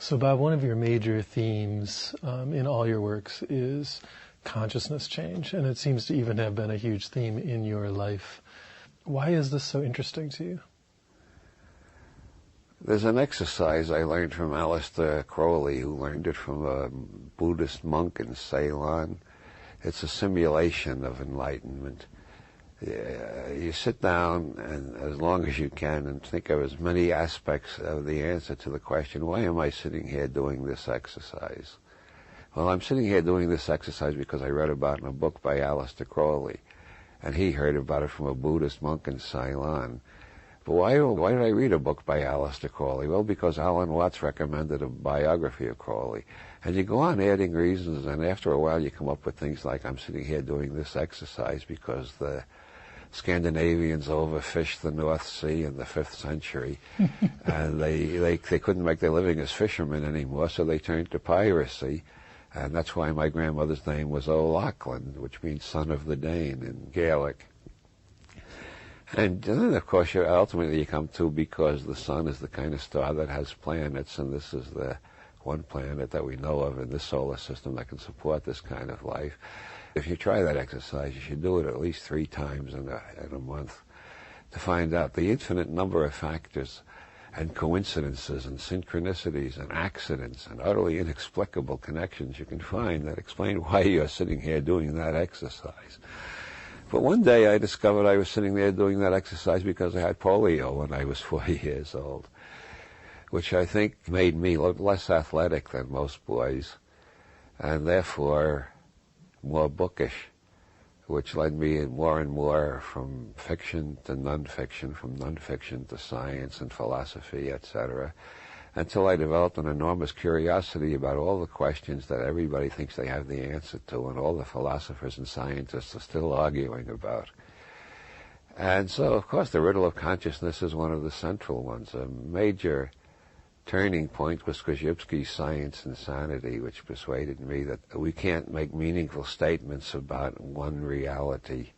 So, Bob, one of your major themes in all your works is consciousness change, and it seems to even have been a huge theme in your life. Why is this so interesting to you? There's an exercise I learned from Aleister Crowley, who learned it from a Buddhist monk in Ceylon. It's a simulation of enlightenment. You sit down and as long as you can and think of as many aspects of the answer to the question, why am I sitting here doing this exercise? Well, I'm sitting here doing this exercise because I read about it in a book by Aleister Crowley, and he heard about it from a Buddhist monk in Ceylon. But why did I read a book by Aleister Crowley? Well, because Alan Watts recommended a biography of Crowley. And you go on adding reasons, and after a while you come up with things like, I'm sitting here doing this exercise because the Scandinavians overfished the North Sea in the 5th century, and they couldn't make their living as fishermen anymore, so they turned to piracy. And that's why my grandmother's name was O'Loughlin, which means son of the Dane in Gaelic. And then, of course, ultimately you come to because the sun is the kind of star that has planets, and this is the one planet that we know of in this solar system that can support this kind of life. If you try that exercise, you should do it at least 3 times in a month to find out the infinite number of factors and coincidences and synchronicities and accidents and utterly inexplicable connections you can find that explain why you're sitting here doing that exercise. But one day I discovered I was sitting there doing that exercise because I had polio when I was 4 years old, which I think made me look less athletic than most boys, and therefore more bookish, which led me more and more from fiction to nonfiction, from nonfiction to science and philosophy, etc., until I developed an enormous curiosity about all the questions that everybody thinks they have the answer to and all the philosophers and scientists are still arguing about. And so, of course, the riddle of consciousness is one of the central ones. A major turning point was Korzybski's Science and Sanity, which persuaded me that we can't make meaningful statements about one reality.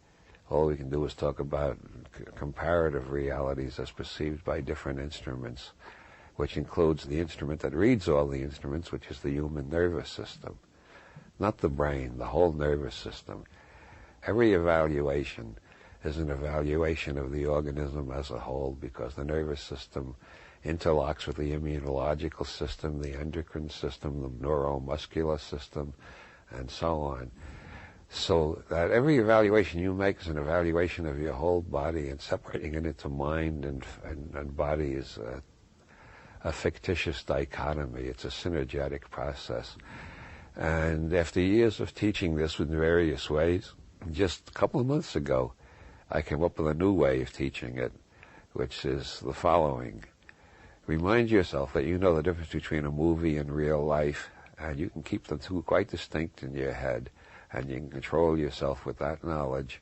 All we can do is talk about comparative realities as perceived by different instruments, which includes the instrument that reads all the instruments, which is the human nervous system. Not the brain, the whole nervous system. Every evaluation is an evaluation of the organism as a whole, because the nervous system interlocks with the immunological system, the endocrine system, the neuromuscular system, and so on. So that every evaluation you make is an evaluation of your whole body, and separating it into mind and body is a fictitious dichotomy. It's a synergetic process. And after years of teaching this in various ways, just a couple of months ago, I came up with a new way of teaching it, which is the following. Remind yourself that you know the difference between a movie and real life, and you can keep the two quite distinct in your head, and you can control yourself with that knowledge.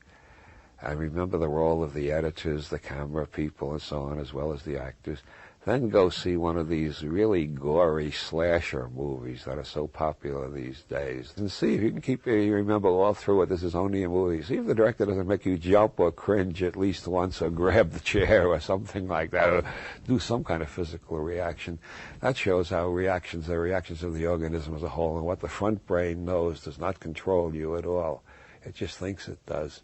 And remember the role of the editors, the camera people, and so on, as well as the actors. Then go see one of these really gory slasher movies that are so popular these days, and see if you can you remember all through it, this is only a movie. See if the director doesn't make you jump or cringe at least once, or grab the chair or something like that, or do some kind of physical reaction. That shows how reactions are reactions of the organism as a whole, and what the front brain knows does not control you at all. It just thinks it does.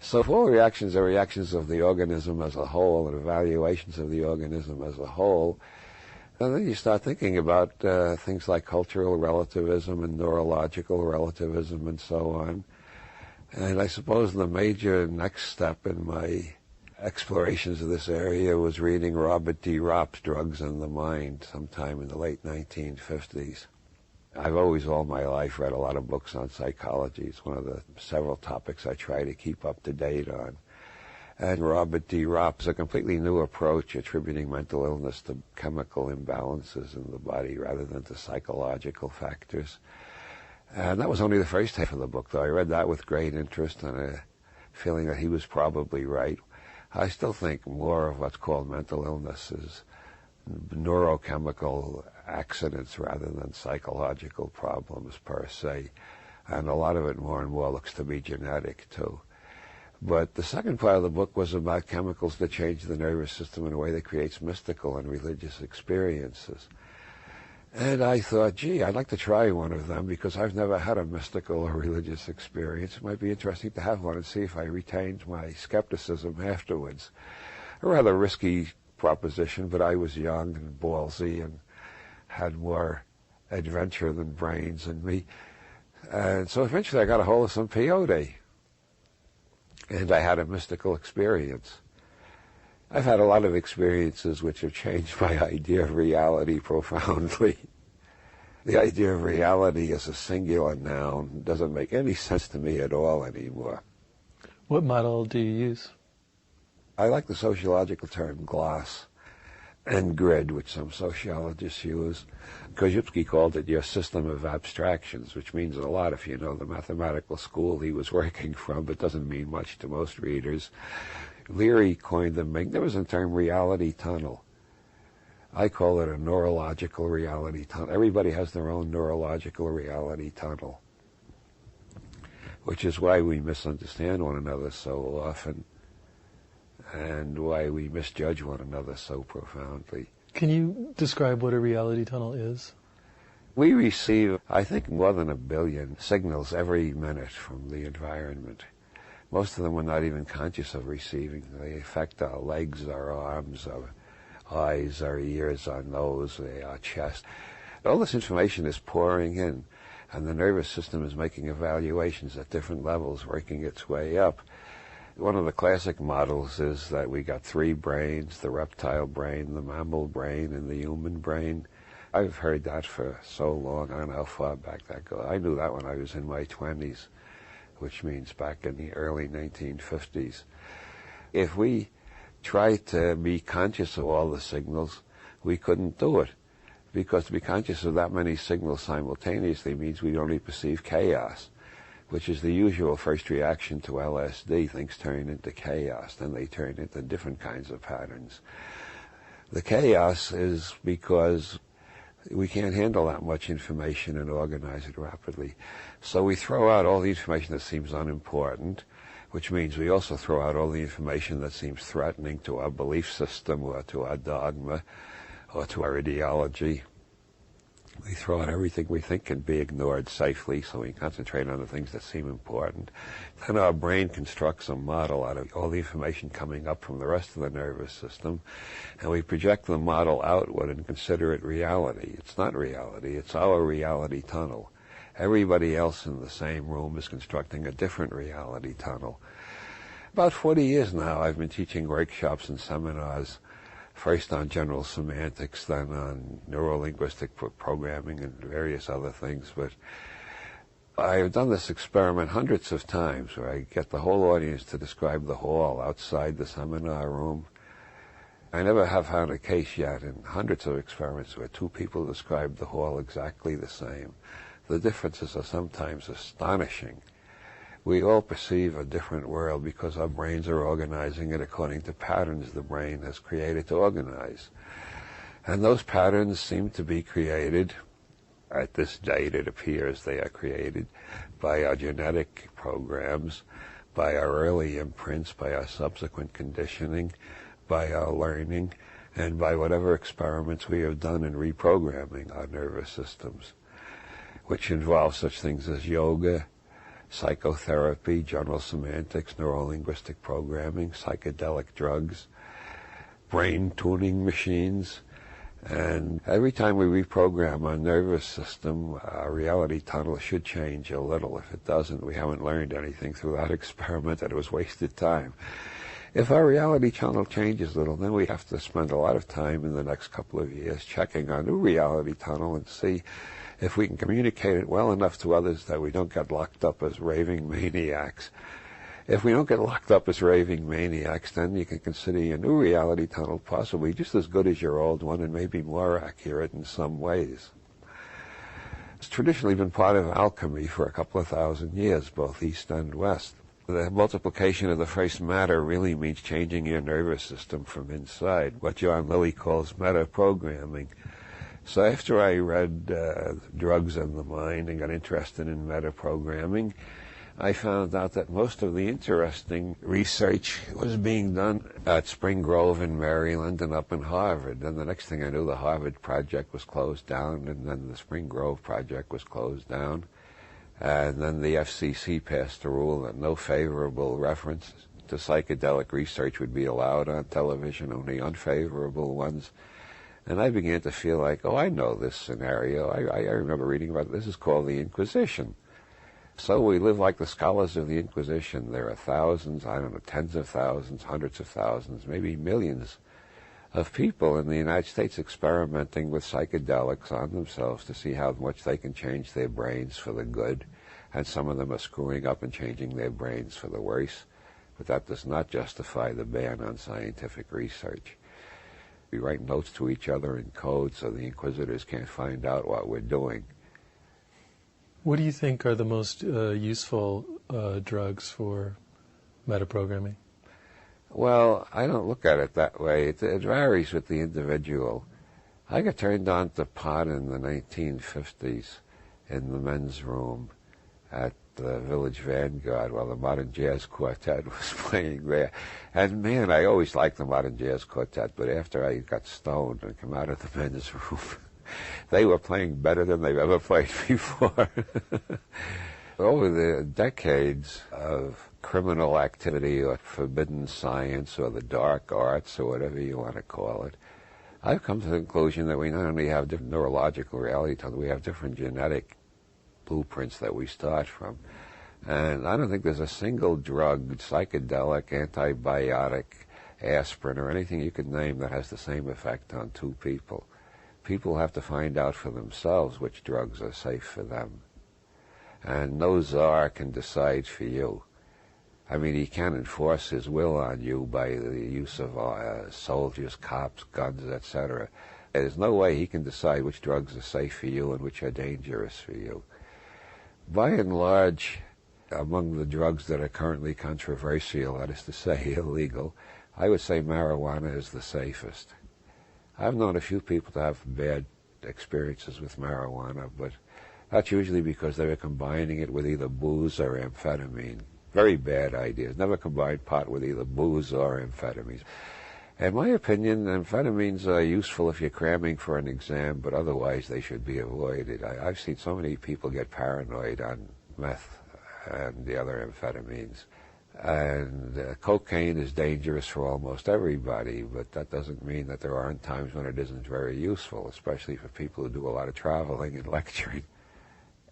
So if all reactions are reactions of the organism as a whole and evaluations of the organism as a whole, and then you start thinking about things like cultural relativism and neurological relativism and so on. And I suppose the major next step in my explorations of this area was reading Robert D. Ropp's Drugs and the Mind sometime in the late 1950s. I've always, all my life, read a lot of books on psychology. It's one of the several topics I try to keep up to date on. And Robert D. Ropp is a completely new approach, attributing mental illness to chemical imbalances in the body rather than to psychological factors. And that was only the first half of the book, though. I read that with great interest and a feeling that he was probably right. I still think more of what's called mental illness is neurochemical accidents rather than psychological problems per se, and a lot of it more and more looks to be genetic too. But the second part of the book was about chemicals that change the nervous system in a way that creates mystical and religious experiences. And I thought, gee, I'd like to try one of them because I've never had a mystical or religious experience. It might be interesting to have one and see if I retained my skepticism afterwards. A rather risky proposition, but I was young and ballsy and had more adventure than brains in me. And so eventually I got a hold of some peyote, and I had a mystical experience. I've had a lot of experiences which have changed my idea of reality profoundly. The idea of reality as a singular noun doesn't make any sense to me at all anymore. What model do you use? I like the sociological term gloss and grid, which some sociologists use. Korzybski called it your system of abstractions, which means a lot if you know the mathematical school he was working from, but doesn't mean much to most readers. Leary coined the magnificent term reality tunnel. I call it a neurological reality tunnel. Everybody has their own neurological reality tunnel, which is why we misunderstand one another so often and why we misjudge one another so profoundly. Can you describe what a reality tunnel is? We receive, I think, more than 1 billion signals every minute from the environment. Most of them we're not even conscious of receiving. They affect our legs, our arms, our eyes, our ears, our nose, our chest. All this information is pouring in, and the nervous system is making evaluations at different levels, working its way up. One of the classic models is that we got 3 brains, the reptile brain, the mammal brain, and the human brain. I've heard that for so long. I don't know how far back that goes. I knew that when I was in my 20s, which means back in the early 1950s. If we tried to be conscious of all the signals, we couldn't do it, because to be conscious of that many signals simultaneously means we only perceive chaos, which is the usual first reaction to LSD. Things turn into chaos, then they turn into different kinds of patterns. The chaos is because we can't handle that much information and organize it rapidly. So we throw out all the information that seems unimportant, which means we also throw out all the information that seems threatening to our belief system or to our dogma or to our ideology. We throw out everything we think can be ignored safely, so we concentrate on the things that seem important. Then our brain constructs a model out of all the information coming up from the rest of the nervous system, and we project the model outward and consider it reality. It's not reality, it's our reality tunnel. Everybody else in the same room is constructing a different reality tunnel. About 40 years now, I've been teaching workshops and seminars, first on general semantics, then on neuro-linguistic programming and various other things. But I've done this experiment hundreds of times where I get the whole audience to describe the hall outside the seminar room. I never have found a case yet in hundreds of experiments where 2 people describe the hall exactly the same. The differences are sometimes astonishing. We all perceive a different world because our brains are organizing it according to patterns the brain has created to organize. And those patterns seem to be created, at this date it appears they are created, by our genetic programs, by our early imprints, by our subsequent conditioning, by our learning, and by whatever experiments we have done in reprogramming our nervous systems, which involve such things as yoga, psychotherapy, general semantics, neuro-linguistic programming, psychedelic drugs, brain tuning machines. And every time we reprogram our nervous system, our reality tunnel should change a little. If it doesn't, we haven't learned anything through that experiment, and it was wasted time. If our reality tunnel changes a little, then we have to spend a lot of time in the next couple of years checking our new reality tunnel and see if we can communicate it well enough to others that we don't get locked up as raving maniacs. If we don't get locked up as raving maniacs, then you can consider your new reality tunnel possibly just as good as your old one and maybe more accurate in some ways. It's traditionally been part of alchemy for a couple of thousand years, both East and West. The multiplication of the first matter really means changing your nervous system from inside, what John Lilly calls meta-programming. So after I read Drugs and the Mind and got interested in meta-programming, I found out that most of the interesting research was being done at Spring Grove in Maryland and up in Harvard. And the next thing I knew, the Harvard project was closed down, and then the Spring Grove project was closed down. And then the FCC passed a rule that no favorable reference to psychedelic research would be allowed on television, only unfavorable ones. And I began to feel like, oh, I know this scenario. I remember reading about it. This is called the Inquisition. So we live like the scholars of the Inquisition. There are thousands, I don't know, tens of thousands, hundreds of thousands, maybe millions of people in the United States experimenting with psychedelics on themselves to see how much they can change their brains for the good. And some of them are screwing up and changing their brains for the worse. But that does not justify the ban on scientific research. We write notes to each other in code so the inquisitors can't find out what we're doing. What do you think are the most useful drugs for metaprogramming? Well, I don't look at it that way. It varies with the individual. I got turned on to pot in the 1950s in the men's room at the Village Vanguard while the Modern Jazz Quartet was playing there. And man, I always liked the Modern Jazz Quartet, but after I got stoned and came out of the men's room, they were playing better than they've ever played before. Over the decades of criminal activity or forbidden science or the dark arts or whatever you want to call it, I've come to the conclusion that we not only have different neurological reality, we have different genetic blueprints that we start from. And I don't think there's a single drug, psychedelic, antibiotic, aspirin, or anything you could name that has the same effect on two people. People have to find out for themselves which drugs are safe for them. And no czar can decide for you. I mean, he can enforce his will on you by the use of soldiers, cops, guns, etc. There's no way he can decide which drugs are safe for you and which are dangerous for you. By and large, among the drugs that are currently controversial, that is to say illegal, I would say marijuana is the safest. I've known a few people to have bad experiences with marijuana, but that's usually because they were combining it with either booze or amphetamine. Very bad ideas. Never combine pot with either booze or amphetamines. In my opinion, amphetamines are useful if you're cramming for an exam, but otherwise they should be avoided. I've seen so many people get paranoid on meth and the other amphetamines. And cocaine is dangerous for almost everybody, but that doesn't mean that there aren't times when it isn't very useful, especially for people who do a lot of traveling and lecturing.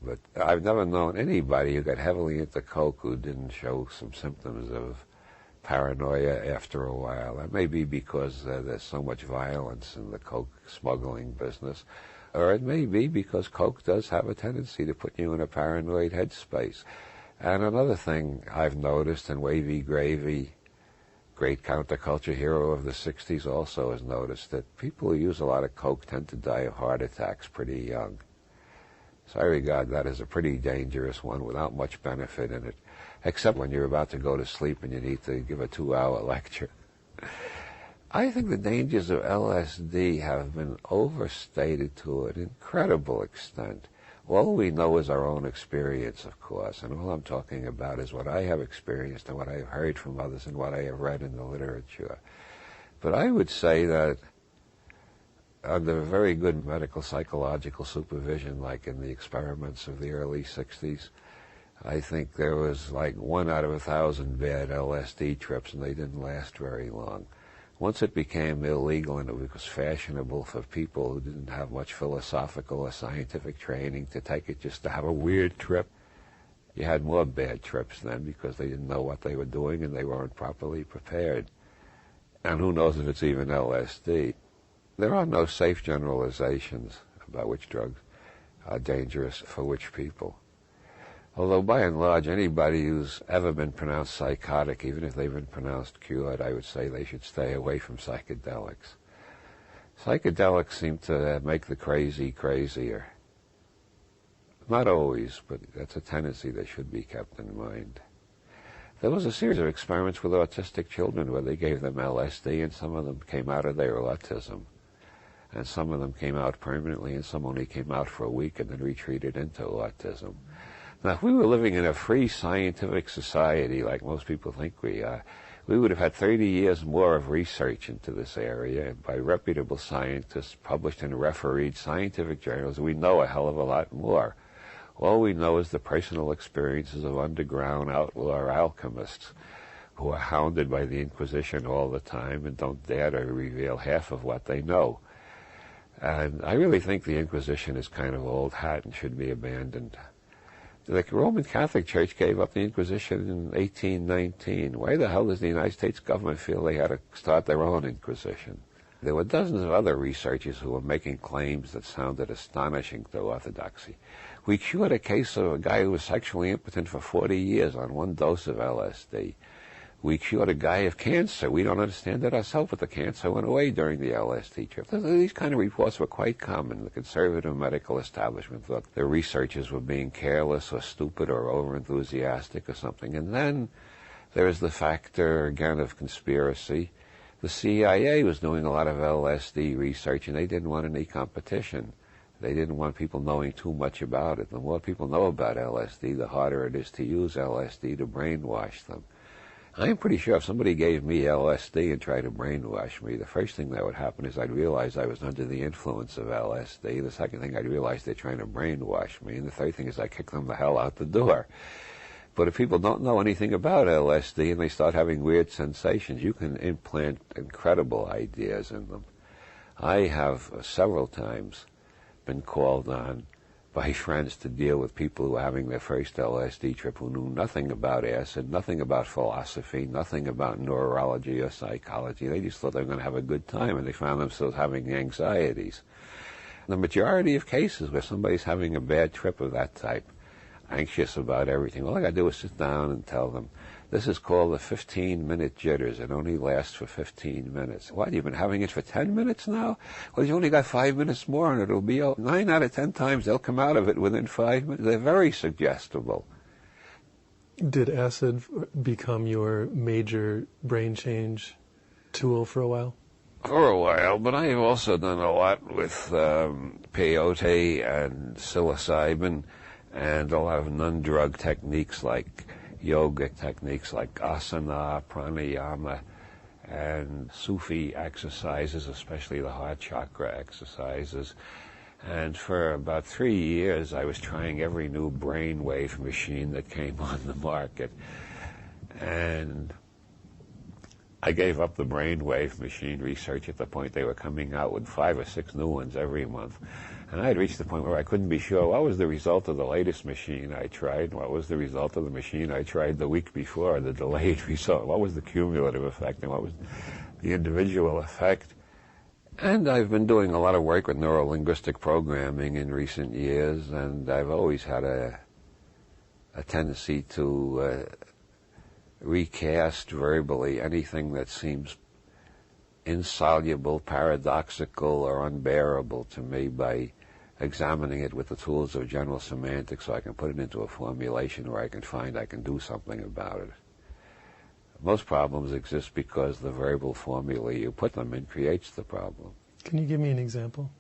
But I've never known anybody who got heavily into coke who didn't show some symptoms of paranoia after a while. That may be because there's so much violence in the coke smuggling business, or it may be because coke does have a tendency to put you in a paranoid headspace. And another thing I've noticed, and Wavy Gravy, great counterculture hero of the 60s, also has noticed that people who use a lot of coke tend to die of heart attacks pretty young. So I regard that as a pretty dangerous one without much benefit in it, except when you're about to go to sleep and you need to give a 2-hour lecture. I think the dangers of LSD have been overstated to an incredible extent. All we know is our own experience, of course, and all I'm talking about is what I have experienced and what I have heard from others and what I have read in the literature. But I would say that under very good medical psychological supervision, like in the experiments of the early 60s, I think there was like 1 out of 1,000 bad LSD trips, and they didn't last very long. Once it became illegal and it was fashionable for people who didn't have much philosophical or scientific training to take it just to have a weird trip, you had more bad trips then because they didn't know what they were doing and they weren't properly prepared. And who knows if it's even LSD. There are no safe generalizations about which drugs are dangerous for which people. Although by and large, anybody who's ever been pronounced psychotic, even if they've been pronounced cured, I would say they should stay away from psychedelics. Psychedelics seem to make the crazy crazier. Not always, but that's a tendency that should be kept in mind. There was a series of experiments with autistic children where they gave them LSD, and some of them came out of their autism. And some of them came out permanently, and some only came out for a week and then retreated into autism. Now, if we were living in a free scientific society, like most people think we are, we would have had 30 years more of research into this area by reputable scientists published in refereed scientific journals. We know a hell of a lot more. All we know is the personal experiences of underground outlaw alchemists who are hounded by the Inquisition all the time and don't dare to reveal half of what they know. And I really think the Inquisition is kind of old hat and should be abandoned. The Roman Catholic Church gave up the Inquisition in 1819. Why the hell does the United States government feel they had to start their own Inquisition? There were dozens of other researchers who were making claims that sounded astonishing to orthodoxy. We cured a case of a guy who was sexually impotent for 40 years on one dose of LSD. We cured a guy of cancer. We don't understand it ourselves, but the cancer went away during the LSD trip. These kind of reports were quite common. The conservative medical establishment thought the researchers were being careless or stupid or overenthusiastic or something. And then there is the factor, again, of conspiracy. The CIA was doing a lot of LSD research, and they didn't want any competition. They didn't want people knowing too much about it. The more people know about LSD, the harder it is to use LSD to brainwash them. I'm pretty sure if somebody gave me LSD and tried to brainwash me, the first thing that would happen is I'd realize I was under the influence of LSD. The second thing, I'd realize they're trying to brainwash me. And the third thing is I'd kick them the hell out the door. But if people don't know anything about LSD and they start having weird sensations, you can implant incredible ideas in them. I have several times been called on by friends to deal with people who were having their first LSD trip who knew nothing about acid, nothing about philosophy, nothing about neurology or psychology. They just thought they were going to have a good time, and they found themselves having anxieties. The majority of cases where somebody's having a bad trip of that type, anxious about everything, all I got to do is sit down and tell them, this is called the 15-minute jitters. It only lasts for 15 minutes. What, you've been having it for 10 minutes now? Well, you only got 5 minutes more, and it'll be 9 out of 10 times they'll come out of it within 5 minutes. They're very suggestible. Did acid become your major brain change tool for a while? For a while, but I have also done a lot with peyote and psilocybin and a lot of non-drug techniques like yoga techniques like asana, pranayama, and Sufi exercises, especially the heart chakra exercises. And for about 3 years, I was trying every new brainwave machine that came on the market. And I gave up the brainwave machine research at the point they were coming out with 5 or 6 new ones every month. And I had reached the point where I couldn't be sure what was the result of the latest machine I tried, what was the result of the machine I tried the week before, the delayed result, what was the cumulative effect, and what was the individual effect. And I've been doing a lot of work with neuro-linguistic programming in recent years, and I've always had a tendency to recast verbally anything that seems insoluble, paradoxical, or unbearable to me by examining it with the tools of general semantics so I can put it into a formulation where I can find I can do something about it. Most problems exist because the verbal formula you put them in creates the problem. Can you give me an example?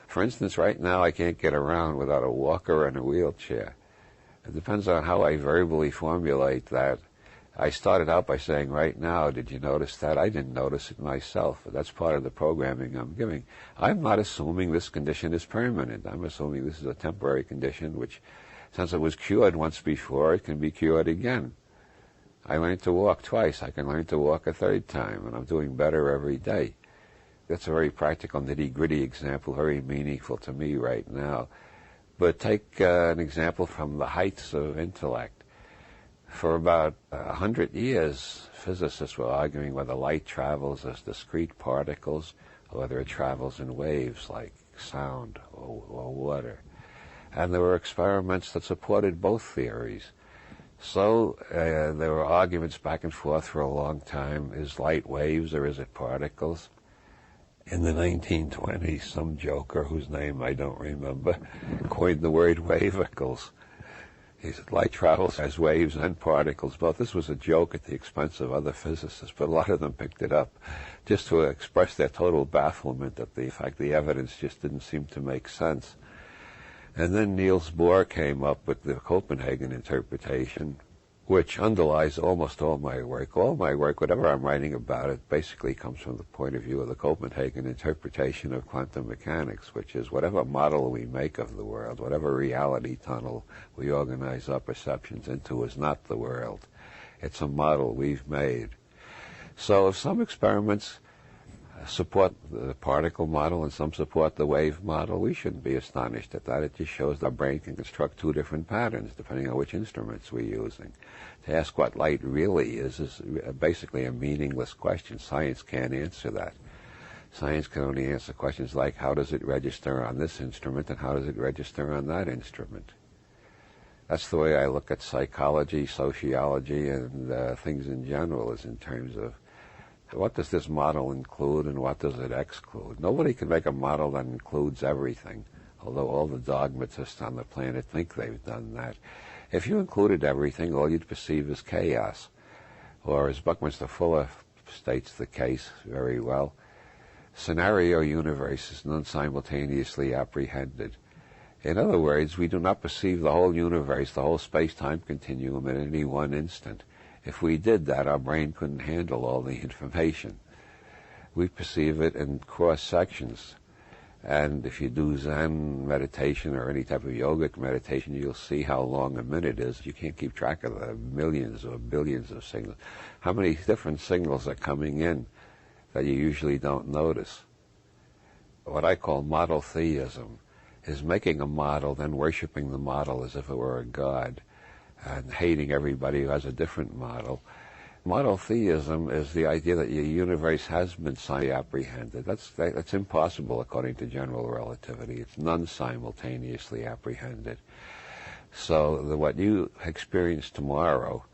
For instance, right now I can't get around without a walker and a wheelchair. It depends on how I verbally formulate that. I started out by saying, right now, did you notice that? I didn't notice it myself. That's part of the programming I'm giving. I'm not assuming this condition is permanent. I'm assuming this is a temporary condition which, since it was cured once before, it can be cured again. I learned to walk twice. I can learn to walk a third time, and I'm doing better every day. That's a very practical, nitty-gritty example, very meaningful to me right now. But take an example from the heights of intellect. For about 100 years, physicists were arguing whether light travels as discrete particles or whether it travels in waves like sound or water. And there were experiments that supported both theories. So there were arguments back and forth for a long time. Is light waves or is it particles? In the 1920s, some joker whose name I don't remember coined the word wavicles. He said light travels as waves and particles. Both. This was a joke at the expense of other physicists, but a lot of them picked it up just to express their total bafflement at the fact the evidence just didn't seem to make sense. And then Niels Bohr came up with the Copenhagen interpretation, which underlies almost all my work. All my work, whatever I'm writing about it, basically comes from the point of view of the Copenhagen interpretation of quantum mechanics, which is whatever model we make of the world, whatever reality tunnel we organize our perceptions into is not the world. It's a model we've made. So if some experiments support the particle model and some support the wave model, we shouldn't be astonished at that. It just shows the brain can construct two different patterns depending on which instruments we're using. To ask what light really is basically a meaningless question. Science can't answer that. Science can only answer questions like how does it register on this instrument and how does it register on that instrument. That's the way I look at psychology, sociology, and things in general, is in terms of what does this model include and what does it exclude? Nobody can make a model that includes everything, although all the dogmatists on the planet think they've done that. If you included everything, all you'd perceive is chaos. Or as Buckminster Fuller states the case very well, scenario universe is non-simultaneously apprehended. In other words, we do not perceive the whole universe, the whole space-time continuum at any one instant. If we did that, our brain couldn't handle all the information. We perceive it in cross-sections. And if you do Zen meditation or any type of yogic meditation, you'll see how long a minute is. You can't keep track of the millions or billions of signals. How many different signals are coming in that you usually don't notice? What I call model theism is making a model, then worshiping the model as if it were a god, and hating everybody who has a different model. Model theism is the idea that your universe has been apprehended. That's impossible according to general relativity. It's non-simultaneously apprehended. So what you experience tomorrow,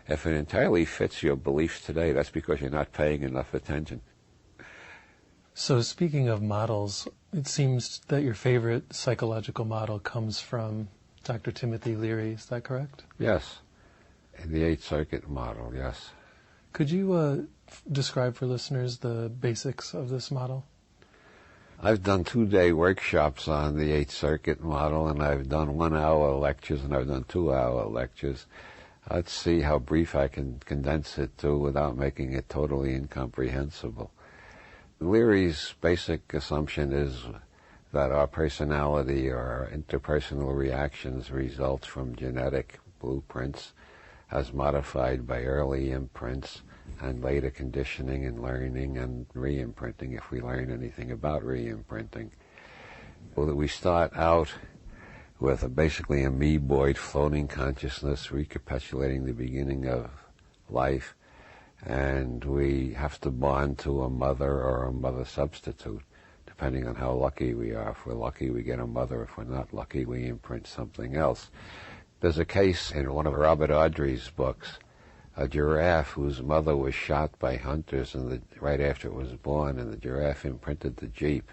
if it entirely fits your beliefs today, that's because you're not paying enough attention. So speaking of models, it seems that your favorite psychological model comes from Dr. Timothy Leary, is that correct? Yes. In the Eighth Circuit model, yes. Could you describe for listeners the basics of this model? I've done 2-day workshops on the Eighth Circuit model, and I've done 1-hour lectures, and I've done 2-hour lectures. Let's see how brief I can condense it to without making it totally incomprehensible. Leary's basic assumption is that our personality or our interpersonal reactions result from genetic blueprints as modified by early imprints and later conditioning and learning and re-imprinting, if we learn anything about re-imprinting. Well, that we start out with basically amoeboid floating consciousness recapitulating the beginning of life, and we have to bond to a mother or a mother substitute, depending on how lucky we are. If we're lucky, we get a mother. If we're not lucky, we imprint something else. There's a case in one of Robert Audrey's books, a giraffe whose mother was shot by hunters right after it was born, and the giraffe imprinted the jeep,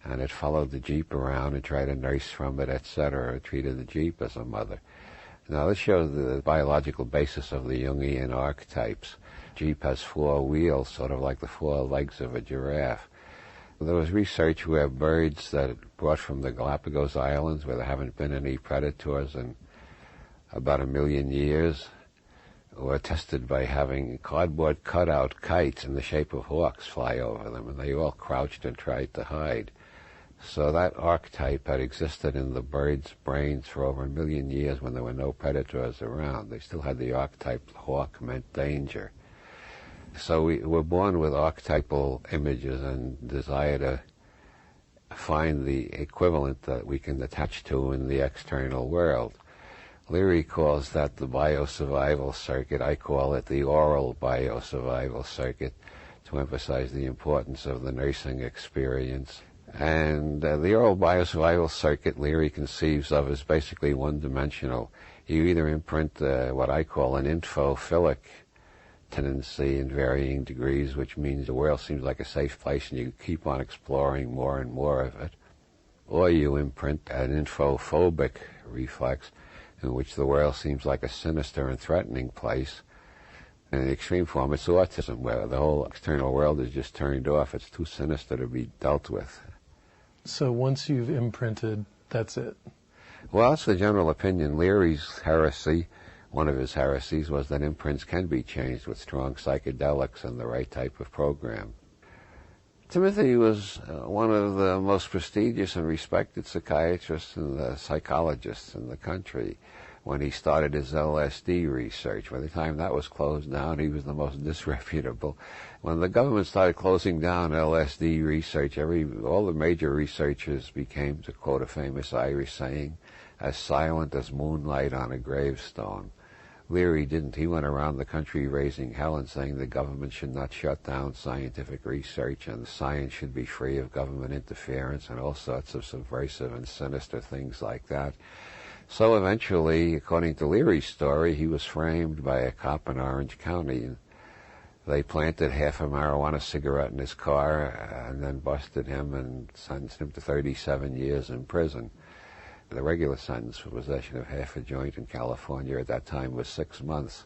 and it followed the jeep around and tried to nurse from it, etc. It treated the jeep as a mother. Now this shows the biological basis of the Jungian archetypes. Jeep has 4 wheels, sort of like the 4 legs of a giraffe. There was research where birds that brought from the Galapagos Islands, where there haven't been any predators in about 1 million years, were tested by having cardboard cutout kites in the shape of hawks fly over them, and they all crouched and tried to hide. So that archetype had existed in the birds' brains for over 1 million years when there were no predators around. They still had the archetype hawk meant danger. So we were born with archetypal images and desire to find the equivalent that we can attach to in the external world. Leary calls that the biosurvival circuit. I call it the oral biosurvival circuit, to emphasize the importance of the nursing experience. And the oral biosurvival circuit Leary conceives of as basically one-dimensional. You either imprint what I call an infophilic tendency in varying degrees, which means the world seems like a safe place and you keep on exploring more and more of it, or you imprint an infophobic reflex in which the world seems like a sinister and threatening place. In the extreme form, it's autism, where the whole external world is just turned off. It's too sinister to be dealt with. So once you've imprinted, that's it? Well, that's the general opinion. Leary's heresy, one of his heresies, was that imprints can be changed with strong psychedelics and the right type of program. Timothy was one of the most prestigious and respected psychiatrists and psychologists in the country when he started his LSD research. By the time that was closed down, he was the most disreputable. When the government started closing down LSD research, all the major researchers became, to quote a famous Irish saying, as silent as moonlight on a gravestone. Leary didn't. He went around the country raising hell and saying the government should not shut down scientific research and science should be free of government interference and all sorts of subversive and sinister things like that. So eventually, according to Leary's story, he was framed by a cop in Orange County. They planted half a marijuana cigarette in his car and then busted him and sentenced him to 37 years in prison. The regular sentence for possession of half a joint in California at that time was 6 months.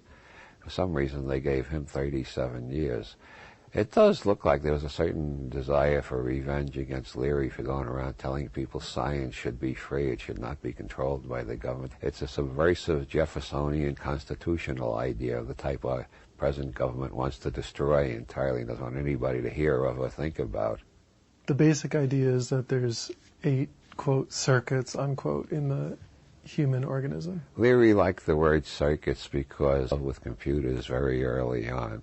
For some reason, they gave him 37 years. It does look like there was a certain desire for revenge against Leary for going around telling people science should be free, it should not be controlled by the government. It's a subversive Jeffersonian constitutional idea of the type our present government wants to destroy entirely and doesn't want anybody to hear of or think about. The basic idea is that there's 8, quote, circuits, unquote, in the human organism. Leary liked the word circuits because with computers very early on.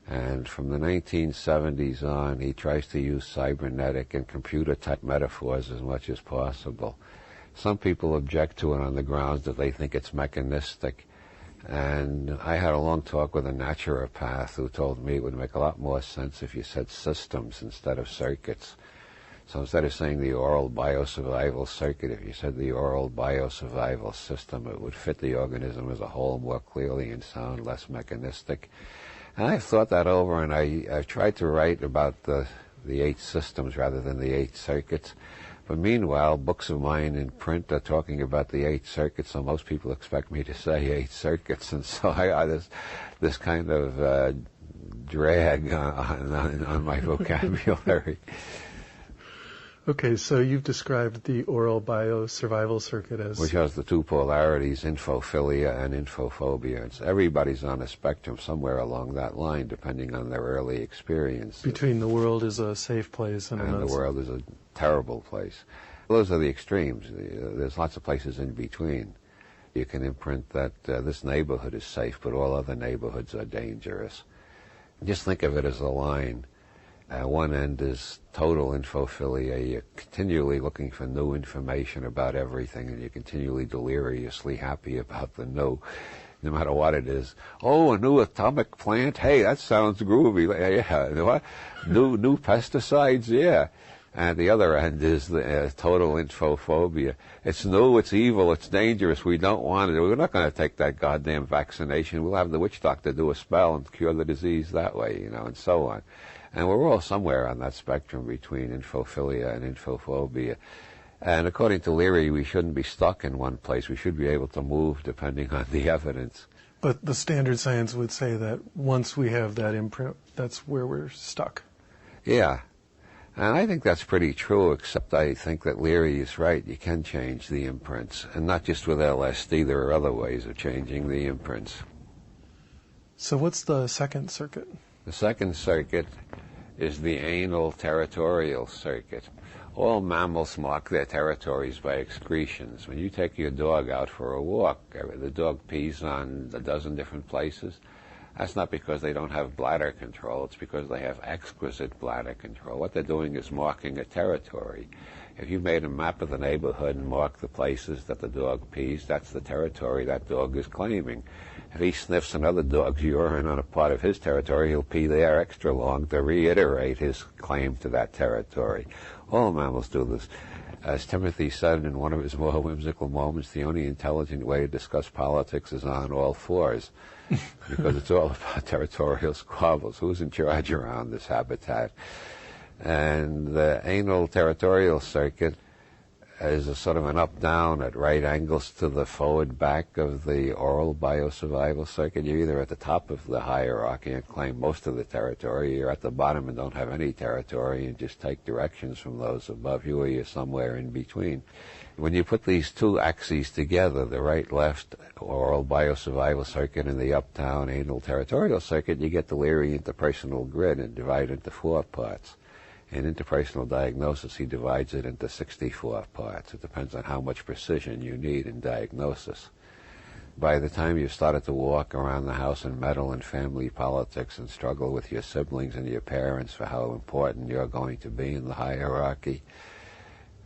And from the 1970s on, he tries to use cybernetic and computer-type metaphors as much as possible. Some people object to it on the grounds that they think it's mechanistic. And I had a long talk with a naturopath who told me it would make a lot more sense if you said systems instead of circuits. So instead of saying the oral biosurvival circuit, if you said the oral biosurvival system, it would fit the organism as a whole more clearly and sound less mechanistic. And I've thought that over, and I've tried to write about the 8 systems rather than the 8 circuits. But meanwhile, books of mine in print are talking about the 8 circuits, so most people expect me to say 8 circuits, and so there's this kind of drag on my vocabulary. Okay, so you've described the oral biosurvival circuit as... Which has the 2 polarities, infophilia and infophobia. Everybody's on a spectrum somewhere along that line, depending on their early experience. Between the world is a safe place and the world is a terrible place. Those are the extremes. There's lots of places in between. You can imprint that this neighborhood is safe, but all other neighborhoods are dangerous. Just think of it as a line. One end is total infophilia. You're continually looking for new information about everything, and you're continually deliriously happy about the new, no matter what it is. Oh, a new atomic plant? Hey, that sounds groovy. Yeah, what? New pesticides? Yeah. And at the other end is the total infophobia. It's new, it's evil, it's dangerous, we don't want it. We're not going to take that goddamn vaccination. We'll have the witch doctor do a spell and cure the disease that way, and so on. And we're all somewhere on that spectrum between infophilia and infophobia. And according to Leary, we shouldn't be stuck in one place. We should be able to move depending on the evidence. But the standard science would say that once we have that imprint, that's where we're stuck. Yeah. And I think that's pretty true, except I think that Leary is right. You can change the imprints. And not just with LSD. There are other ways of changing the imprints. So what's the second circuit? The second circuit is the anal territorial circuit. All mammals mark their territories by excretions. When you take your dog out for a walk, the dog pees on a dozen different places. That's not because they don't have bladder control. It's because they have exquisite bladder control. What they're doing is marking a territory. If you made a map of the neighborhood and marked the places that the dog pees, that's the territory that dog is claiming. If he sniffs another dog's urine on a part of his territory, he'll pee there extra long to reiterate his claim to that territory. All mammals do this. As Timothy said in one of his more whimsical moments, the only intelligent way to discuss politics is on all fours, because it's all about territorial squabbles. Who's in charge around this habitat? And the anal territorial circuit is a sort of an up-down at right angles to the forward-back of the oral biosurvival circuit. You're either at the top of the hierarchy and claim most of the territory, or you're at the bottom and don't have any territory and just take directions from those above you, or you're somewhere in between. When you put these two axes together, the right-left oral biosurvival circuit and the up-down anal territorial circuit, you get the Leary interpersonal grid and divide it into 4 parts. In interpersonal diagnosis, he divides it into 64 parts. It depends on how much precision you need in diagnosis. By the time you've started to walk around the house and meddle in family politics and struggle with your siblings and your parents for how important you're going to be in the hierarchy,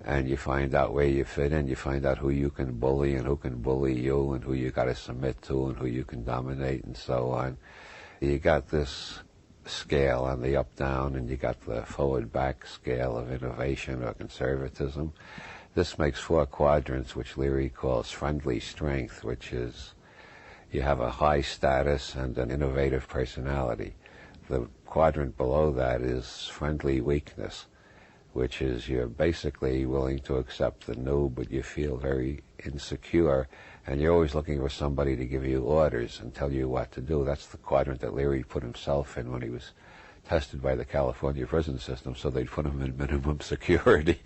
and you find out where you fit in, you find out who you can bully and who can bully you and who you got to submit to and who you can dominate and so on. You got this scale on the up-down, and you got the forward-back scale of innovation or conservatism. This makes 4 quadrants, which Leary calls friendly strength, which is you have a high status and an innovative personality. The quadrant below that is friendly weakness, which is you're basically willing to accept the new, but you feel very insecure, and you're always looking for somebody to give you orders and tell you what to do. That's the quadrant that Leary put himself in when he was tested by the California prison system, so they'd put him in minimum security.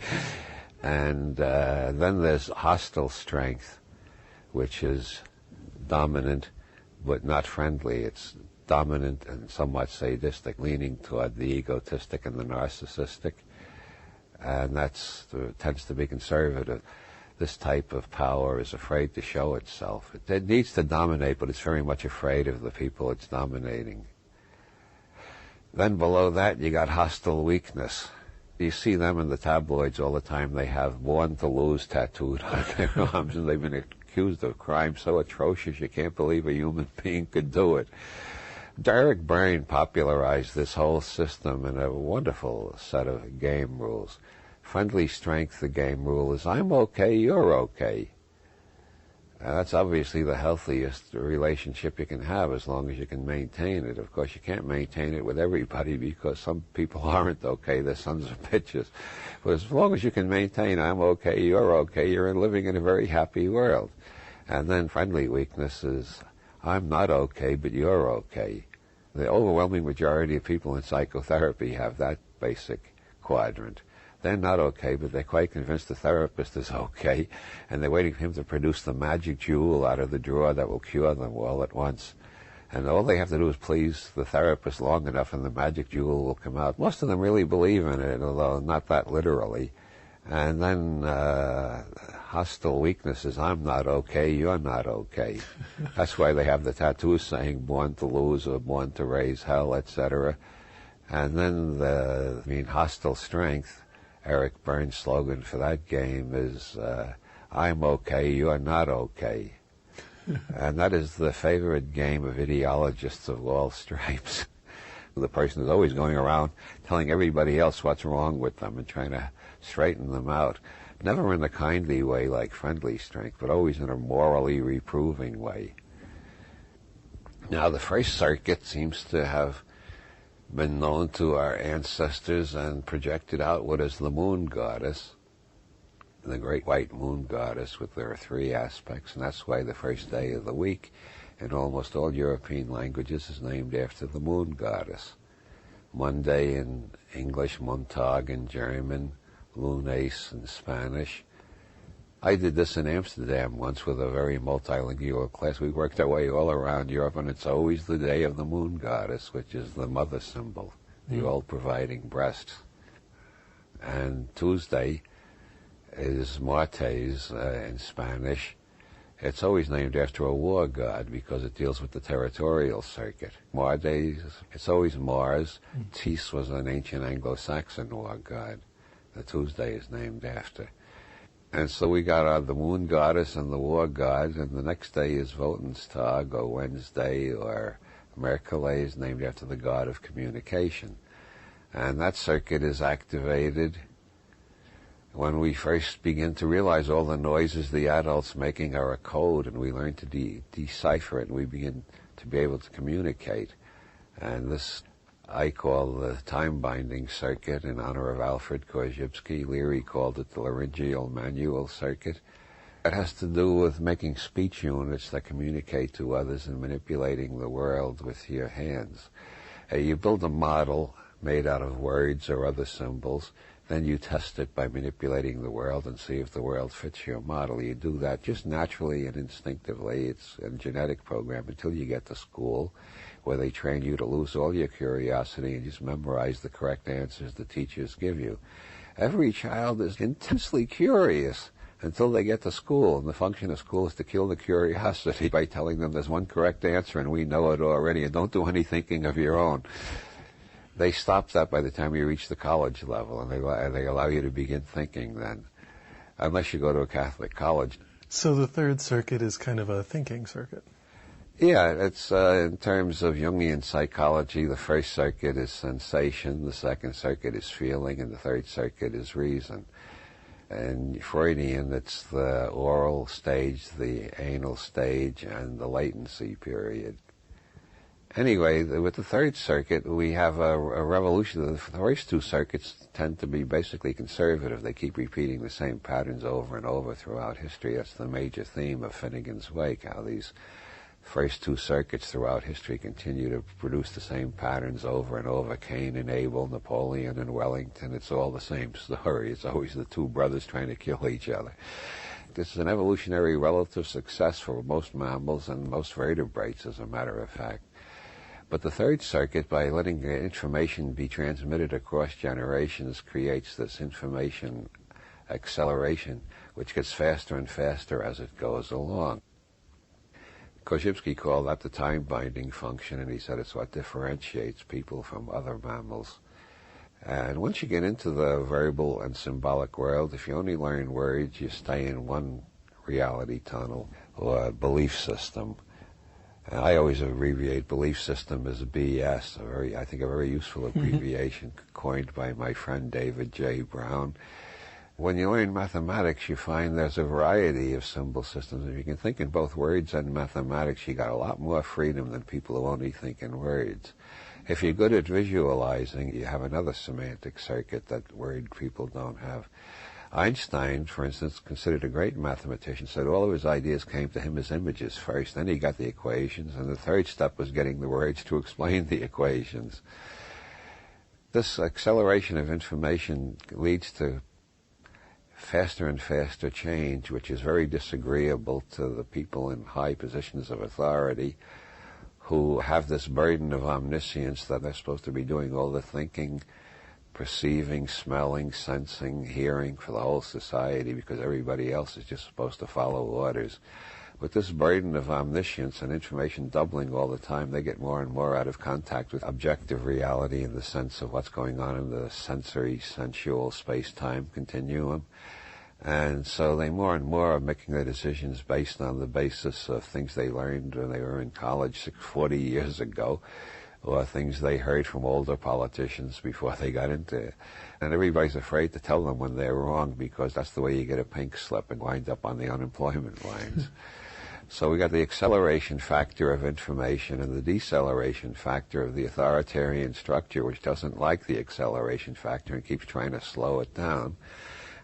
And then there's hostile strength, which is dominant but not friendly. It's dominant and somewhat sadistic, leaning toward the egotistic and the narcissistic. And that tends to be conservative. This type of power is afraid to show itself. It needs to dominate, but it's very much afraid of the people it's dominating. Then below that, you got hostile weakness. You see them in the tabloids all the time. They have "born to lose" tattooed on their arms, and they've been accused of crimes so atrocious you can't believe a human being could do it. Derek Brain popularized this whole system in a wonderful set of game rules. Friendly strength, the game rule is, I'm okay, you're okay. That's obviously the healthiest relationship you can have as long as you can maintain it. Of course, you can't maintain it with everybody because some people aren't okay. They're sons of bitches. But as long as you can maintain, I'm okay, you're living in a very happy world. And then friendly weakness is, I'm not okay, but you're okay. The overwhelming majority of people in psychotherapy have that basic quadrant. They're not okay, but they're quite convinced the therapist is okay, and they're waiting for him to produce the magic jewel out of the drawer that will cure them all at once. And all they have to do is please the therapist long enough, and the magic jewel will come out. Most of them really believe in it, although not that literally. And then hostile weakness is, I'm not okay, you're not okay. That's why they have the tattoos saying born to lose or born to raise hell, etc. And then hostile strength, Eric Burns' slogan for that game is, I'm okay, you're not okay. And that is the favorite game of ideologists of all stripes. The person is always going around telling everybody else what's wrong with them and trying to straighten them out. Never in a kindly way like friendly strength, but always in a morally reproving way. Now, the first circuit seems to have been known to our ancestors and projected outward as the moon goddess, the great white moon goddess, with their 3 aspects, and that's why the first day of the week in almost all European languages is named after the moon goddess. Monday in English, Montag in German, Lunes in Spanish. I did this in Amsterdam once with a very multilingual class. We worked our way all around Europe, and it's always the day of the moon goddess, which is the mother symbol, the all-providing breast. And Tuesday is Martes in Spanish. It's always named after a war god because it deals with the territorial circuit. Martes, it's always Mars. Tis was an ancient Anglo-Saxon war god. The Tuesday is named after. And so we got the moon goddess and the war god, and the next day is Wotenstag, or Wednesday, or Mercules, named after the god of communication. And that circuit is activated when we first begin to realize all the noises the adults making are a code, and we learn to decipher it, and we begin to be able to communicate. And this I call the time-binding circuit in honor of Alfred Korzybski. Leary called it the laryngeal manual circuit. It has to do with making speech units that communicate to others and manipulating the world with your hands. You build a model made out of words or other symbols, then you test it by manipulating the world and see if the world fits your model. You do that just naturally and instinctively. It's a genetic program until you get to school, where they train you to lose all your curiosity and just memorize the correct answers the teachers give you. Every child is intensely curious until they get to school, and the function of school is to kill the curiosity by telling them there's one correct answer and we know it already, and don't do any thinking of your own. They stop that by the time you reach the college level, and they allow you to begin thinking then, unless you go to a Catholic college. So the third circuit is kind of a thinking circuit. Yeah, it's in terms of Jungian psychology, the first circuit is sensation, the second circuit is feeling, and the third circuit is reason. And Freudian, it's the oral stage, the anal stage, and the latency period. Anyway, with the third circuit, we have a revolution. The first two circuits tend to be basically conservative. They keep repeating the same patterns over and over throughout history. That's the major theme of Finnegan's Wake, how these first two circuits throughout history continue to produce the same patterns over and over. Cain and Abel, Napoleon and Wellington, it's all the same story. It's always the two brothers trying to kill each other. This is an evolutionary relative success for most mammals and most vertebrates, as a matter of fact. But the third circuit, by letting information be transmitted across generations, creates this information acceleration, which gets faster and faster as it goes along. Korzybski called that the time-binding function, and he said it's what differentiates people from other mammals. And once you get into the verbal and symbolic world, if you only learn words, you stay in one reality tunnel or belief system. And I always abbreviate belief system as BS, I think a very useful abbreviation coined by my friend David J. Brown. When you learn mathematics, you find there's a variety of symbol systems. If you can think in both words and mathematics, you got a lot more freedom than people who only think in words. If you're good at visualizing, you have another semantic circuit that word people don't have. Einstein, for instance, considered a great mathematician, said all of his ideas came to him as images first. Then he got the equations, and the third step was getting the words to explain the equations. This acceleration of information leads to faster and faster change, which is very disagreeable to the people in high positions of authority who have this burden of omniscience that they're supposed to be doing all the thinking, perceiving, smelling, sensing, hearing for the whole society, because everybody else is just supposed to follow orders. With this burden of omniscience and information doubling all the time, they get more and more out of contact with objective reality in the sense of what's going on in the sensory, sensual, space-time continuum. And so they more and more are making their decisions based on the basis of things they learned when they were in college 40 years ago, or things they heard from older politicians before they got into it. And everybody's afraid to tell them when they're wrong, because that's the way you get a pink slip and wind up on the unemployment lines. So we got the acceleration factor of information and the deceleration factor of the authoritarian structure, which doesn't like the acceleration factor and keeps trying to slow it down.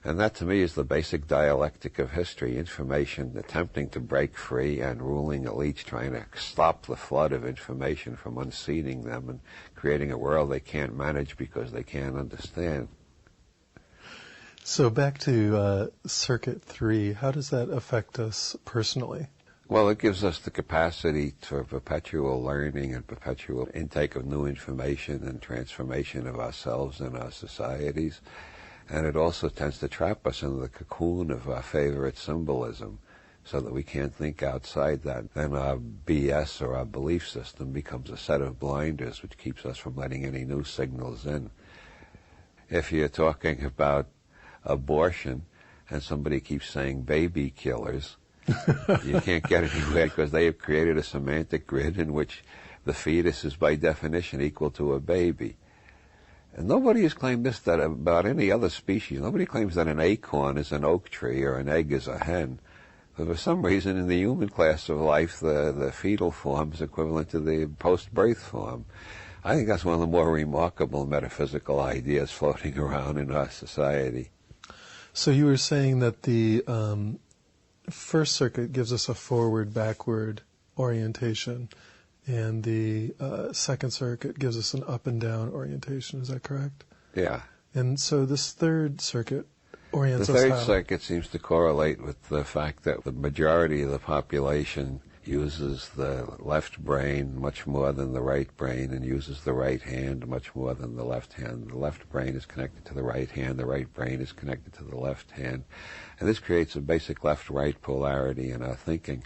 And that, to me, is the basic dialectic of history: information attempting to break free and ruling elites trying to stop the flood of information from unseating them and creating a world they can't manage because they can't understand. So back to Circuit 3, how does that affect us personally? Well, it gives us the capacity for perpetual learning and perpetual intake of new information and transformation of ourselves and our societies. And it also tends to trap us in the cocoon of our favorite symbolism so that we can't think outside that. Then our BS, or our belief system, becomes a set of blinders which keeps us from letting any new signals in. If you're talking about abortion and somebody keeps saying baby killers, you can't get anywhere because they have created a semantic grid in which the fetus is by definition equal to a baby. And nobody has claimed this that about any other species. Nobody claims that an acorn is an oak tree or an egg is a hen. But for some reason, in the human class of life, the fetal form is equivalent to the post-birth form. I think that's one of the more remarkable metaphysical ideas floating around in our society. So you were saying that the first circuit gives us a forward-backward orientation, and the second circuit gives us an up-and-down orientation. Is that correct? Yeah. And so this third circuit orients The us third how? circuit seems to correlate with the fact that the majority of the population uses the left brain much more than the right brain, and uses the right hand much more than the left hand. The left brain is connected to the right hand, the right brain is connected to the left hand. And this creates a basic left-right polarity in our thinking.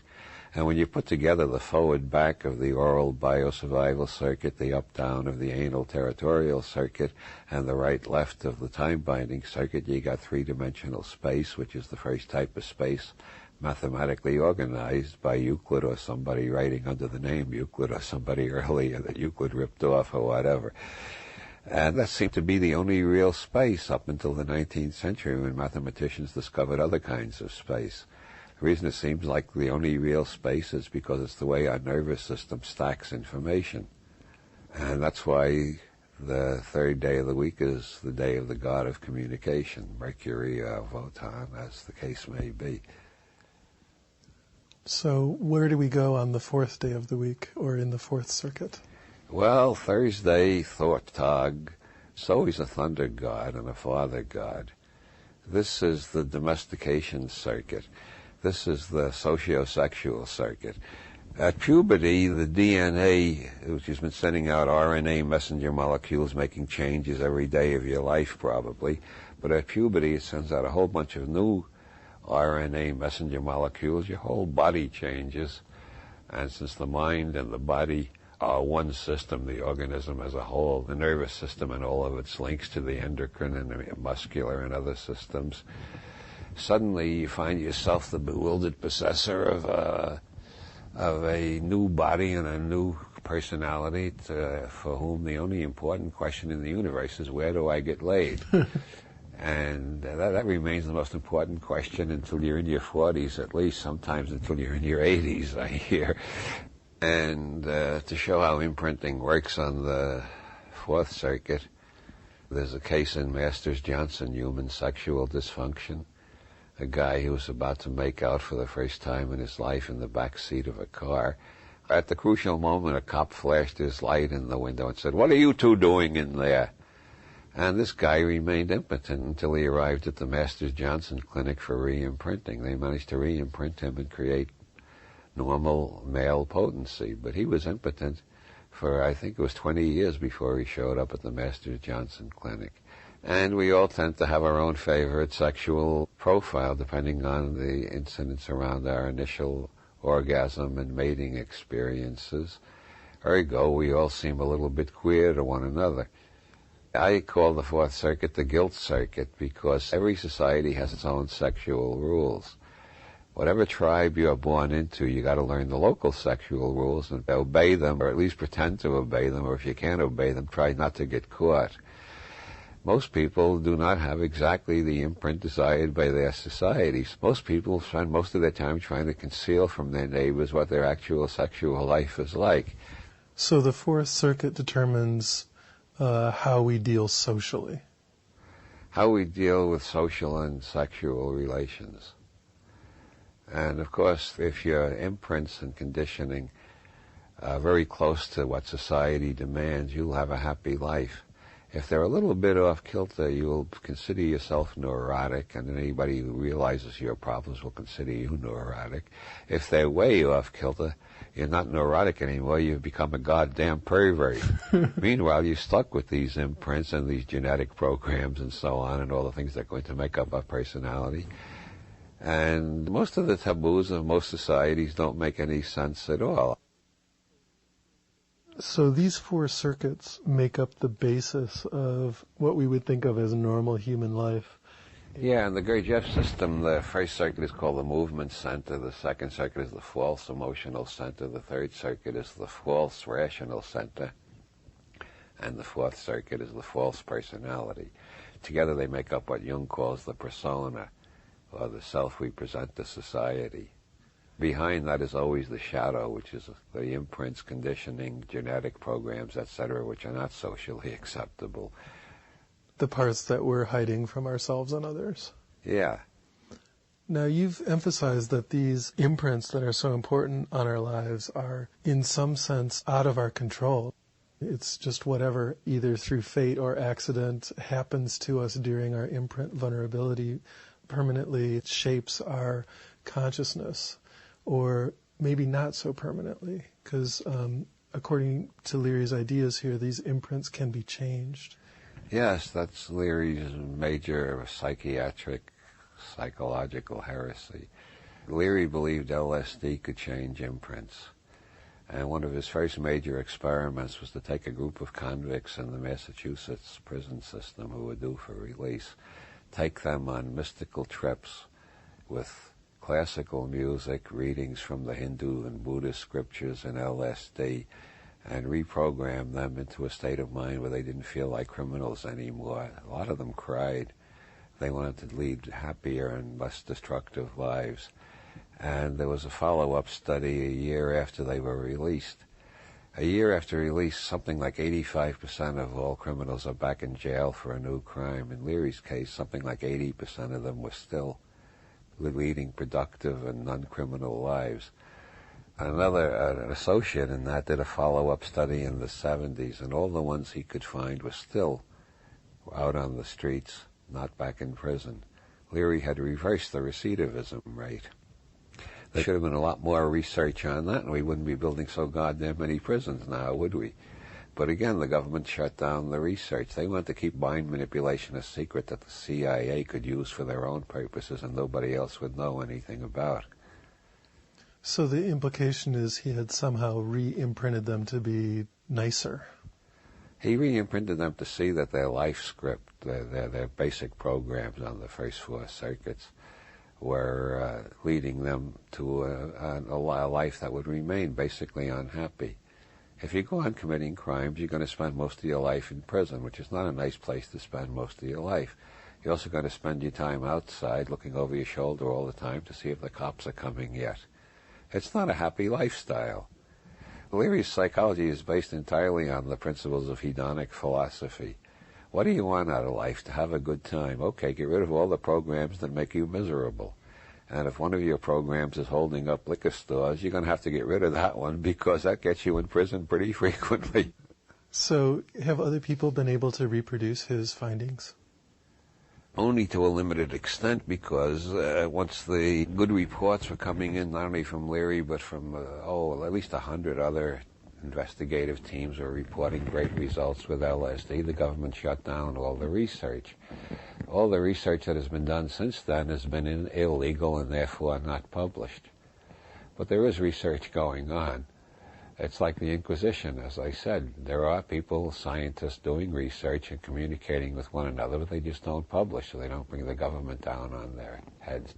And when you put together the forward-back of the oral biosurvival circuit, the up-down of the anal territorial circuit, and the right-left of the time-binding circuit, you got three-dimensional space, which is the first type of space mathematically organized by Euclid or somebody writing under the name Euclid, or somebody earlier that Euclid ripped off or whatever. And that seemed to be the only real space up until the 19th century, when mathematicians discovered other kinds of space. The reason it seems like the only real space is because it's the way our nervous system stacks information. And that's why the third day of the week is the day of the god of communication, Mercury or Wotan, as the case may be. So where do we go on the fourth day of the week, or in the fourth circuit? Well, Thursday, Thought-Tog, it's always a thunder god and a father god. This is the domestication circuit. This is the socio-sexual circuit. At puberty, the DNA, which has been sending out RNA messenger molecules, making changes every day of your life probably, but at puberty it sends out a whole bunch of new RNA messenger molecules. Your whole body changes. And since the mind and the body are one system, the organism as a whole, the nervous system and all of its links to the endocrine and the muscular and other systems, suddenly you find yourself the bewildered possessor of a new body and a new personality for whom the only important question in the universe is, where do I get laid? And that remains the most important question until you're in your 40s, at least, sometimes until you're in your 80s, I hear. And to show how imprinting works on the fourth circuit, there's a case in Masters-Johnson, human sexual dysfunction. A guy who was about to make out for the first time in his life in the back seat of a car. At the crucial moment, a cop flashed his light in the window and said, "What are you two doing in there?" And this guy remained impotent until he arrived at the Masters-Johnson clinic for re-imprinting. They managed to re-imprint him and create normal male potency. But he was impotent for, I think it was 20 years before he showed up at the Masters-Johnson clinic. And we all tend to have our own favorite sexual profile depending on the incidents around our initial orgasm and mating experiences. Ergo, we all seem a little bit queer to one another. I call the fourth circuit the guilt circuit because every society has its own sexual rules. Whatever tribe you're born into, you got to learn the local sexual rules and obey them, or at least pretend to obey them, or if you can't obey them, try not to get caught. Most people do not have exactly the imprint desired by their societies. Most people spend most of their time trying to conceal from their neighbors what their actual sexual life is like. So the fourth circuit determines how we deal socially. How we deal with social and sexual relations. And of course, if your imprints and conditioning are very close to what society demands, you'll have a happy life. If they're a little bit off kilter, you'll consider yourself neurotic, and anybody who realizes your problems will consider you neurotic. If they're way off kilter, you're not neurotic anymore, you've become a goddamn pervert. Meanwhile, you're stuck with these imprints and these genetic programs and so on, and all the things that are going to make up our personality. And most of the taboos of most societies don't make any sense at all. So these four circuits make up the basis of what we would think of as normal human life. Yeah, in the Gurdjieff system, the first circuit is called the movement center, the second circuit is the false emotional center, the third circuit is the false rational center, and the fourth circuit is the false personality. Together they make up what Jung calls the persona, or the self we present to society. Behind that is always the shadow, which is the imprints, conditioning, genetic programs, etc., which are not socially acceptable. The parts that we're hiding from ourselves and others. Yeah. Now, you've emphasized that these imprints that are so important on our lives are, in some sense, out of our control. It's just whatever, either through fate or accident, happens to us during our imprint vulnerability permanently shapes our consciousness, or maybe not so permanently, because according to Leary's ideas here, these imprints can be changed. Yes, that's Leary's major psychological heresy. Leary believed LSD could change imprints. And one of his first major experiments was to take a group of convicts in the Massachusetts prison system who were due for release, take them on mystical trips with classical music, readings from the Hindu and Buddhist scriptures and LSD, and reprogram them into a state of mind where they didn't feel like criminals anymore. A lot of them cried. They wanted to lead happier and less destructive lives. And there was a follow-up study a year after they were released. A year after release, something like 85% of all criminals are back in jail for a new crime. In Leary's case, something like 80% of them were still leading productive and non-criminal lives. An associate in that did a follow-up study in the 70s, and all the ones he could find were still out on the streets, not back in prison. Leary had reversed the recidivism rate. There should have been a lot more research on that, and we wouldn't be building so goddamn many prisons now, would we? But again, the government shut down the research. They wanted to keep mind manipulation a secret that the CIA could use for their own purposes and nobody else would know anything about. So the implication is he had somehow re-imprinted them to be nicer. He re-imprinted them to see that their life script, their basic programs on the first 4 circuits, were leading them to a life that would remain basically unhappy. If you go on committing crimes, you're going to spend most of your life in prison, which is not a nice place to spend most of your life. You're also going to spend your time outside looking over your shoulder all the time to see if the cops are coming yet. It's not a happy lifestyle. Leary's psychology is based entirely on the principles of hedonic philosophy. What do you want out of life? To have a good time. Okay, get rid of all the programs that make you miserable. And if one of your programs is holding up liquor stores, you're going to have to get rid of that one because that gets you in prison pretty frequently. So have other people been able to reproduce his findings? Only to a limited extent, because once the good reports were coming in, not only from Leary, but from, at least 100 other investigative teams were reporting great results with LSD, the government shut down all the research. All the research that has been done since then has been illegal and therefore not published. But there is research going on. It's like the Inquisition, as I said. There are people, scientists, doing research and communicating with one another, but they just don't publish, so they don't bring the government down on their heads.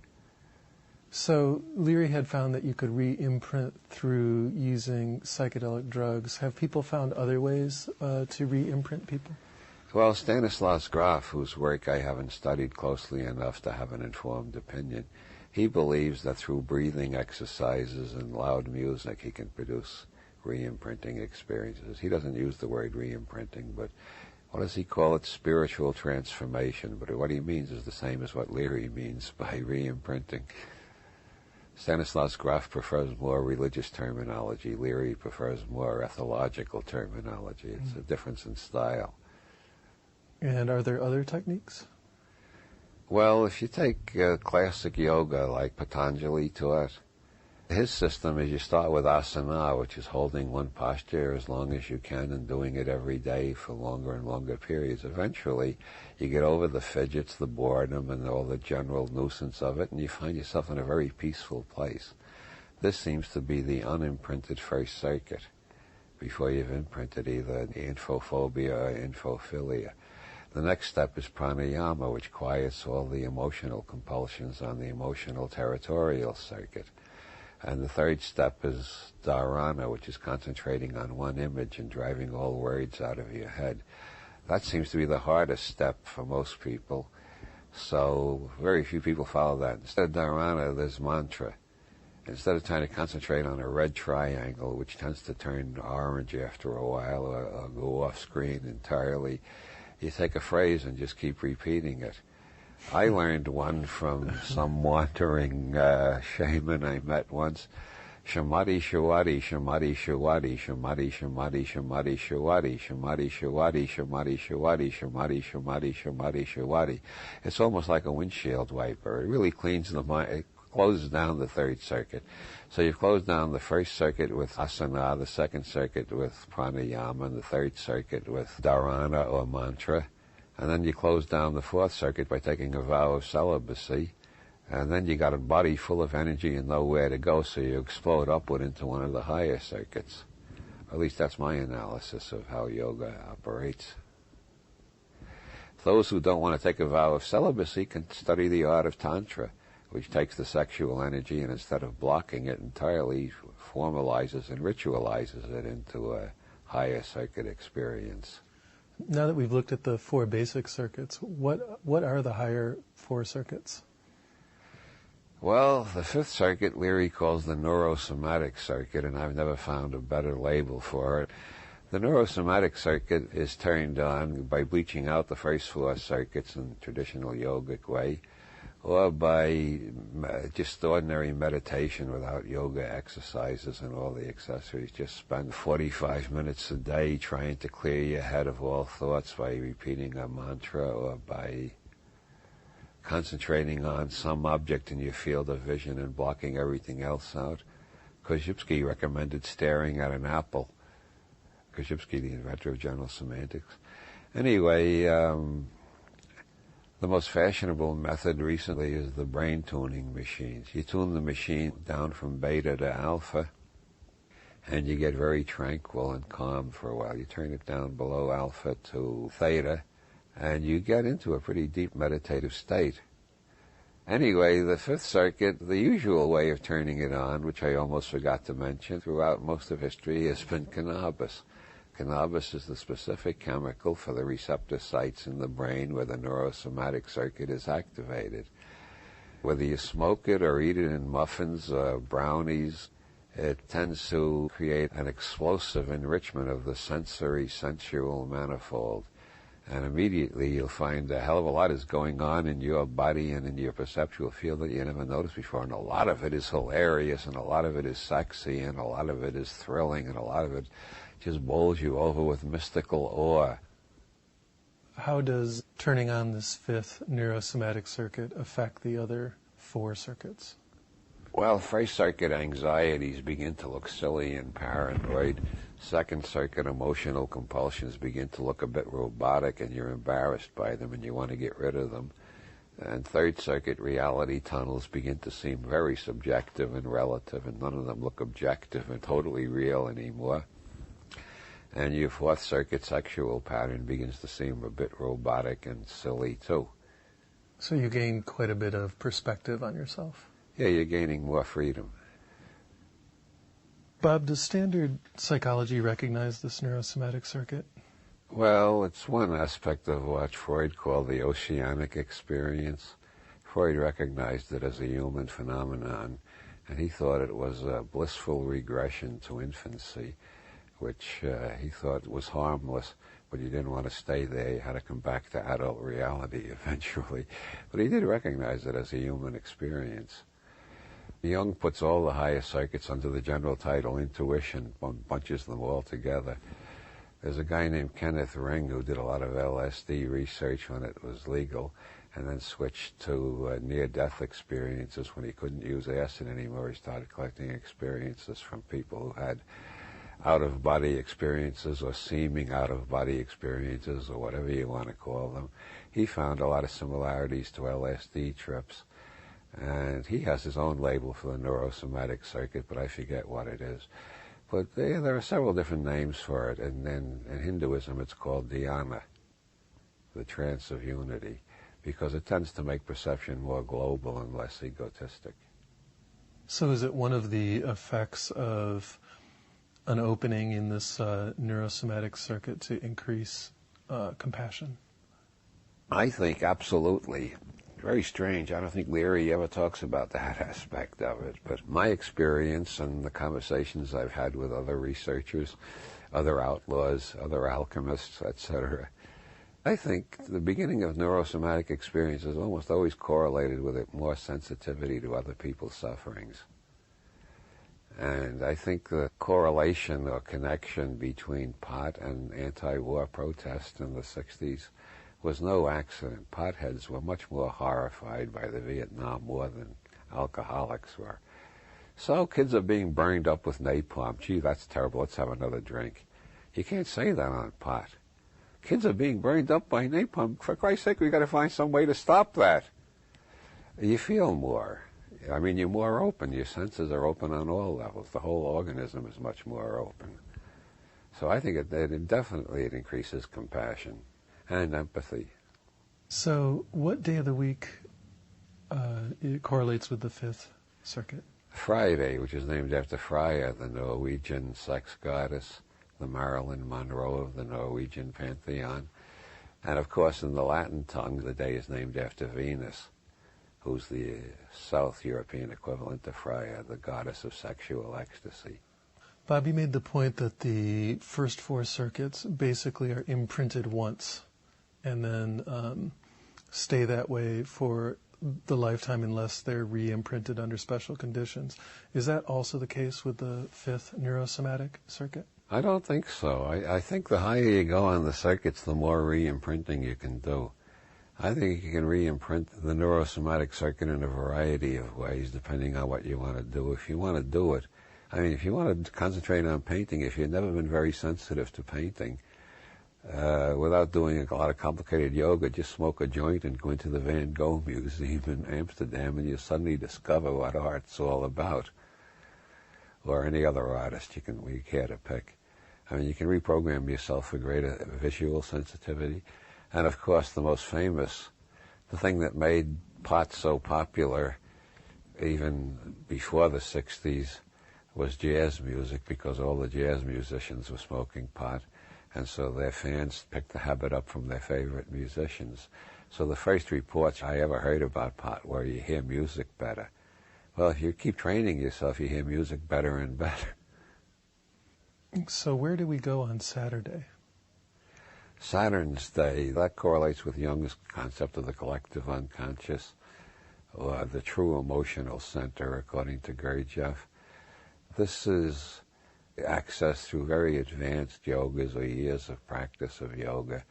So Leary had found that you could re-imprint through using psychedelic drugs. Have people found other ways to re-imprint people? Well, Stanislaus Graf, whose work I haven't studied closely enough to have an informed opinion, he believes that through breathing exercises and loud music he can produce re-imprinting experiences. He doesn't use the word re-imprinting, but what does he call it? Spiritual transformation. But what he means is the same as what Leary means by re-imprinting. Stanislaus Graf prefers more religious terminology. Leary prefers more ethological terminology. It's a difference in style. And are there other techniques? Well, if you take classic yoga like Patanjali taught, his system is you start with asana, which is holding one posture as long as you can and doing it every day for longer and longer periods. Eventually, you get over the fidgets, the boredom, and all the general nuisance of it, and you find yourself in a very peaceful place. This seems to be the unimprinted first circuit before you've imprinted either infophobia or infophilia. The next step is pranayama, which quiets all the emotional compulsions on the emotional territorial circuit. And the third step is dharana, which is concentrating on one image and driving all words out of your head. That seems to be the hardest step for most people, so very few people follow that. Instead of dharana, there's mantra. Instead of trying to concentrate on a red triangle, which tends to turn orange after a while or go off screen entirely, you take a phrase and just keep repeating it. I learned one from some wandering shaman I met once. Shamati shawati, shamati shawati, shamati shamati, shamati shawati, shamati shawati, shamati shawati, shamati shamati, shamati shawati. It's almost like a windshield wiper. It really cleans the mind. It closes down the third circuit. So you've closed down the first circuit with asana, the second circuit with pranayama, and the third circuit with dharana or mantra. And then you close down the fourth circuit by taking a vow of celibacy. And then you got a body full of energy and nowhere to go, so you explode upward into one of the higher circuits. At least that's my analysis of how yoga operates. Those who don't want to take a vow of celibacy can study the art of Tantra, which takes the sexual energy and instead of blocking it entirely, formalizes and ritualizes it into a higher circuit experience. Now that we've looked at the four basic circuits, what are the higher four circuits? Well, the fifth circuit Leary calls the neurosomatic circuit, and I've never found a better label for it. The neurosomatic circuit is turned on by bleaching out the first four circuits in the traditional yogic way, or by just ordinary meditation without yoga exercises and all the accessories. Just spend 45 minutes a day trying to clear your head of all thoughts by repeating a mantra or by concentrating on some object in your field of vision and blocking everything else out. Korzybski recommended staring at an apple. Korzybski, the inventor of general semantics. Anyway, the most fashionable method recently is the brain tuning machines. You tune the machine down from beta to alpha, and you get very tranquil and calm for a while. You turn it down below alpha to theta, and you get into a pretty deep meditative state. Anyway, the fifth circuit, the usual way of turning it on, which I almost forgot to mention throughout most of history, has been cannabis. Cannabis is the specific chemical for the receptor sites in the brain where the neurosomatic circuit is activated. Whether you smoke it or eat it in muffins or brownies, it tends to create an explosive enrichment of the sensory, sensual manifold. And immediately you'll find a hell of a lot is going on in your body and in your perceptual field that you never noticed before. And a lot of it is hilarious, and a lot of it is sexy, and a lot of it is thrilling, and a lot of it just bowls you over with mystical awe. How does turning on this fifth neurosomatic circuit affect the other four circuits? Well, first circuit anxieties begin to look silly and paranoid. Second circuit emotional compulsions begin to look a bit robotic, and you're embarrassed by them and you want to get rid of them. And third circuit reality tunnels begin to seem very subjective and relative, and none of them look objective and totally real anymore. And your fourth circuit sexual pattern begins to seem a bit robotic and silly too. So you gain quite a bit of perspective on yourself. Yeah, you're gaining more freedom. Bob, does standard psychology recognize this neurosomatic circuit? Well, it's one aspect of what Freud called the oceanic experience. Freud recognized it as a human phenomenon, and he thought it was a blissful regression to infancy, which he thought was harmless, but you didn't want to stay there. You had to come back to adult reality eventually. But he did recognize it as a human experience. Jung puts all the higher circuits under the general title intuition, bunches them all together. There's a guy named Kenneth Ring who did a lot of LSD research when it was legal, and then switched to near-death experiences when he couldn't use acid anymore. He started collecting experiences from people who had out-of-body experiences or seeming out-of-body experiences or whatever you want to call them. He found a lot of similarities to LSD trips. And he has his own label for the neurosomatic circuit, but I forget what it is. But there are several different names for it, and then in Hinduism it's called dhyana, the trance of unity, because it tends to make perception more global and less egotistic. So is it one of the effects of an opening in this neurosomatic circuit to increase compassion? I think absolutely. very strange. I don't think Leary ever talks about that aspect of it. But my experience and the conversations I've had with other researchers, other outlaws, other alchemists, etc., I think the beginning of neurosomatic experience is almost always correlated with a more sensitivity to other people's sufferings. And I think the correlation or connection between pot and anti-war protest in the 60s was no accident. Potheads were much more horrified by the Vietnam War than alcoholics were. So kids are being burned up with napalm. Gee, that's terrible. Let's have another drink. You can't say that on pot. Kids are being burned up by napalm. For Christ's sake, we've got to find some way to stop that. You feel more. I mean, you're more open. Your senses are open on all levels. The whole organism is much more open. So I think it definitely increases compassion and empathy. So what day of the week it correlates with the Fifth Circuit? Friday, which is named after Freya, the Norwegian sex goddess, the Marilyn Monroe of the Norwegian pantheon. And of course, in the Latin tongue, the day is named after Venus, who's the South European equivalent to Freya, the goddess of sexual ecstasy. Bobby made the point that the first four circuits basically are imprinted once and then stay that way for the lifetime unless they're re-imprinted under special conditions. Is that also the case with the fifth neurosomatic circuit? I don't think so. I think the higher you go on the circuits, the more re-imprinting you can do. I think you can re-imprint the neurosomatic circuit in a variety of ways, depending on what you want to do. If you want to do it, I mean, if you want to concentrate on painting, if you've never been very sensitive to painting, without doing a lot of complicated yoga, just smoke a joint and go into the Van Gogh Museum in Amsterdam, and you suddenly discover what art's all about. Or any other artist you care to pick. I mean, you can reprogram yourself for greater visual sensitivity. And of course, the most famous, the thing that made pot so popular even before the 60s was jazz music, because all the jazz musicians were smoking pot, and so their fans picked the habit up from their favorite musicians. So the first reports I ever heard about pot were you hear music better. Well, if you keep training yourself, you hear music better and better. So where do we go on Saturday? Saturn's Day, that correlates with Jung's concept of the collective unconscious, or the true emotional center, according to Gurdjieff. This is accessed through very advanced yogas or years of practice of yoga,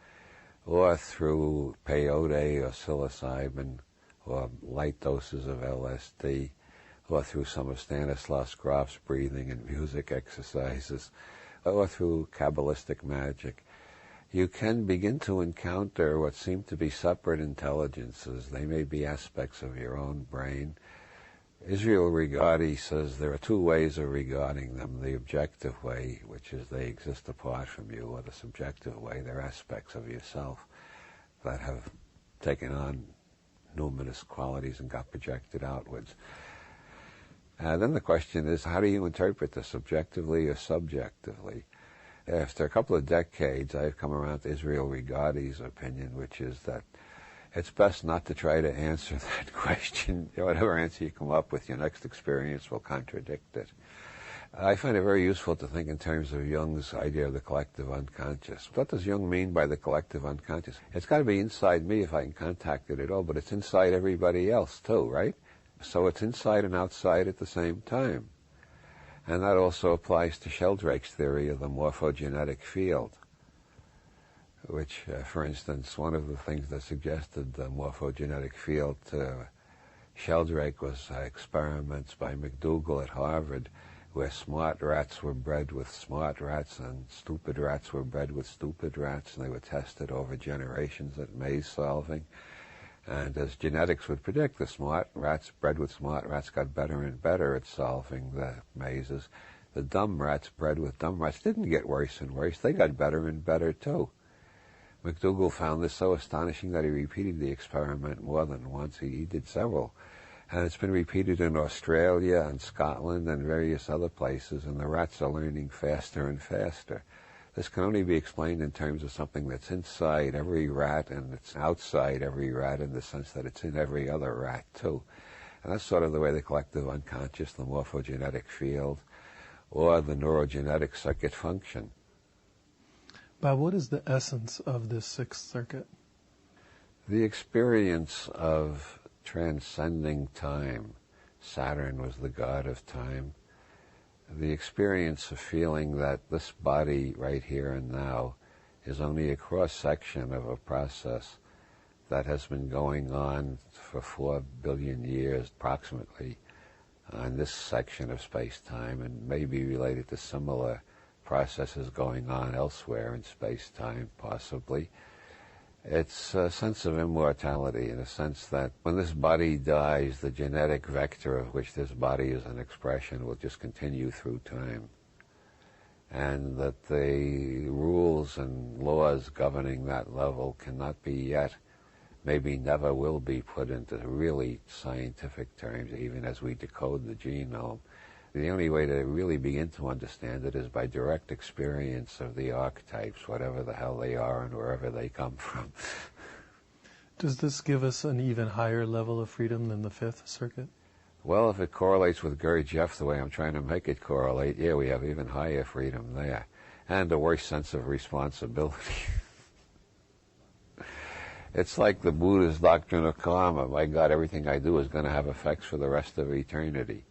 or through peyote or psilocybin, or light doses of LSD, or through some of Stanislav Grof's breathing and music exercises, or through Kabbalistic magic. You can begin to encounter what seem to be separate intelligences. They may be aspects of your own brain. Israel Regardie says there are two ways of regarding them: the objective way, which is they exist apart from you, or the subjective way, they're aspects of yourself that have taken on numinous qualities and got projected outwards. Then the question is, how do you interpret this, subjectively or subjectively? After a couple of decades, I've come around to Israel Regardie's opinion, which is that it's best not to try to answer that question. Whatever answer you come up with, your next experience will contradict it. I find it very useful to think in terms of Jung's idea of the collective unconscious. What does Jung mean by the collective unconscious? It's got to be inside me if I can contact it at all, but it's inside everybody else too, right? So it's inside and outside at the same time. And that also applies to Sheldrake's theory of the morphogenetic field, which, for instance, one of the things that suggested the morphogenetic field to Sheldrake was experiments by McDougall at Harvard, where smart rats were bred with smart rats and stupid rats were bred with stupid rats, and they were tested over generations at maze solving. And as genetics would predict, the smart rats bred with smart rats got better and better at solving the mazes. The dumb rats bred with dumb rats didn't get worse and worse. They got better and better too. McDougall found this so astonishing that he repeated the experiment more than once. He did several. And it's been repeated in Australia and Scotland and various other places, and the rats are learning faster and faster. This can only be explained in terms of something that's inside every rat and it's outside every rat in the sense that it's in every other rat too. And that's sort of the way the collective unconscious, the morphogenetic field, or the neurogenetic circuit function. Bob, what is the essence of this sixth circuit? The experience of transcending time. Saturn was the god of time. The experience of feeling that this body right here and now is only a cross-section of a process that has been going on for 4 billion years approximately on this section of space-time, and may be related to similar processes going on elsewhere in space-time, possibly. It's a sense of immortality, in a sense that when this body dies, the genetic vector of which this body is an expression will just continue through time. And that the rules and laws governing that level cannot be yet, maybe never will be, put into really scientific terms, even as we decode the genome. The only way to really begin to understand it is by direct experience of the archetypes, whatever the hell they are and wherever they come from. Does this give us an even higher level of freedom than the Fifth Circuit? Well, if it correlates with Gurdjieff the way I'm trying to make it correlate, yeah, we have even higher freedom there. And a worse sense of responsibility. It's like the Buddhist doctrine of karma. My God, everything I do is going to have effects for the rest of eternity.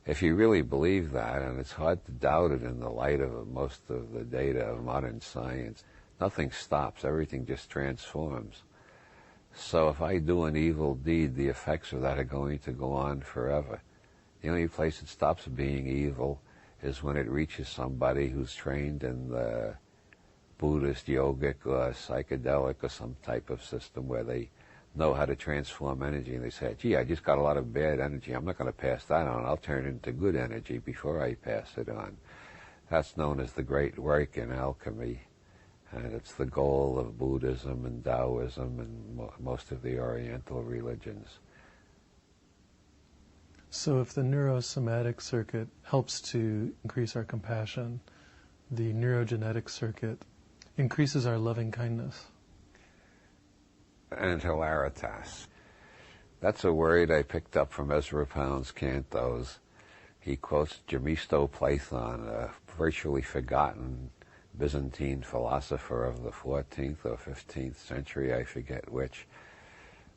If you really believe that, and it's hard to doubt it in the light of most of the data of modern science, nothing stops, everything just transforms. So if I do an evil deed, the effects of that are going to go on forever. The only place it stops being evil is when it reaches somebody who's trained in the Buddhist, yogic, or psychedelic, or some type of system where they know how to transform energy, and they say, gee, I just got a lot of bad energy, I'm not going to pass that on, I'll turn it into good energy before I pass it on. That's known as the great work in alchemy, and it's the goal of Buddhism and Taoism and most of the Oriental religions. So if the neurosomatic circuit helps to increase our compassion, the neurogenetic circuit increases our loving kindness. And hilaritas. That's a word I picked up from Ezra Pound's cantos. He quotes Gemisto Platon, a virtually forgotten Byzantine philosopher of the 14th or 15th century, I forget which,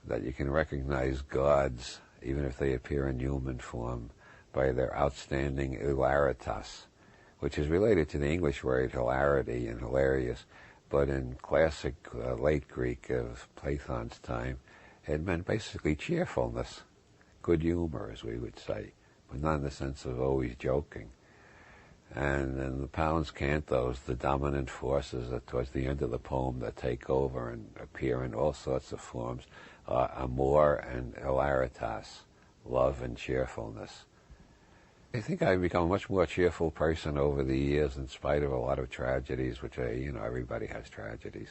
that you can recognize gods, even if they appear in human form, by their outstanding hilaritas, which is related to the English word hilarity and hilarious. But in classic late Greek of Platon's time, it meant basically cheerfulness, good humor, as we would say, but not in the sense of always joking. And in the Pound's cantos, the dominant forces that towards the end of the poem that take over and appear in all sorts of forms are amor and hilaritas, love and cheerfulness. I think I've become a much more cheerful person over the years in spite of a lot of tragedies, which, everybody has tragedies.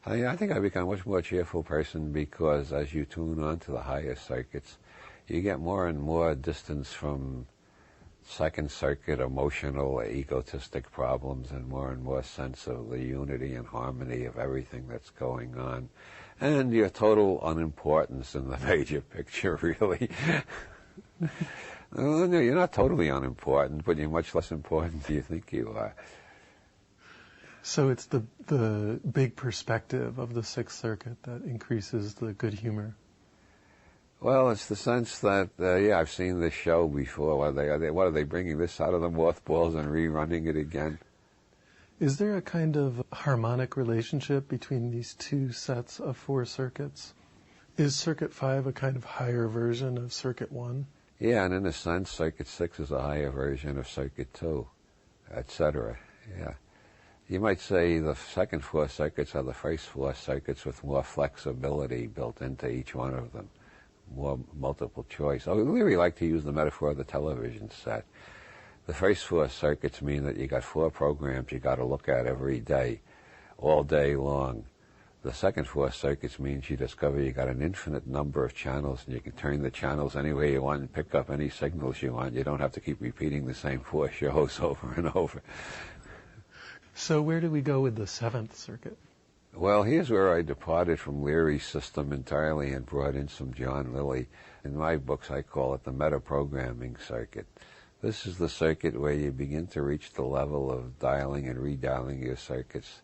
I think I've become a much more cheerful person because as you tune on to the higher circuits, you get more and more distance from second circuit emotional, egotistic problems and more sense of the unity and harmony of everything that's going on. And your total unimportance in the major picture, really. No, you're not totally unimportant, but you're much less important than you think you are. So it's the big perspective of the Sixth Circuit that increases the good humor. Well, it's the sense that, I've seen this show before. What are they bringing this out of the mothballs and rerunning it again? Is there a kind of harmonic relationship between these two sets of 4 circuits? Is Circuit 5 a kind of higher version of Circuit 1? Yeah, and in a sense, Circuit 6 is a higher version of Circuit 2, etc. Yeah. You might say the second 4 circuits are the first 4 circuits with more flexibility built into each one of them, more multiple choice. I really like to use the metaphor of the television set. The first 4 circuits mean that you got 4 programs you got to look at every day, all day long. The second four circuits means you discover you got an infinite number of channels, and you can turn the channels any way you want and pick up any signals you want. You don't have to keep repeating the same four shows over and over. So where do we go with the seventh circuit? Well, here's where I departed from Leary's system entirely and brought in some John Lilly. In my books, I call it the meta-programming circuit. This is the circuit where you begin to reach the level of dialing and redialing your circuits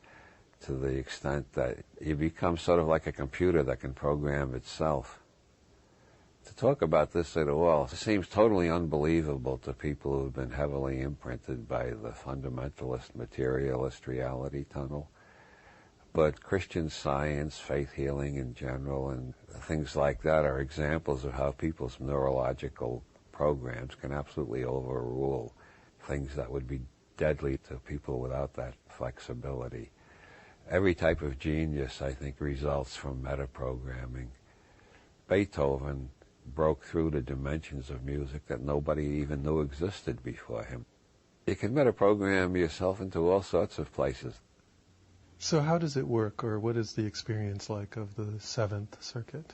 to the extent that you become sort of like a computer that can program itself. To talk about this at all seems totally unbelievable to people who have been heavily imprinted by the fundamentalist, materialist reality tunnel. But Christian Science, faith healing in general, and things like that are examples of how people's neurological programs can absolutely overrule things that would be deadly to people without that flexibility. Every type of genius, I think, results from metaprogramming. Beethoven broke through the dimensions of music that nobody even knew existed before him. You can metaprogram yourself into all sorts of places. So how does it work, or what is the experience like of the seventh circuit?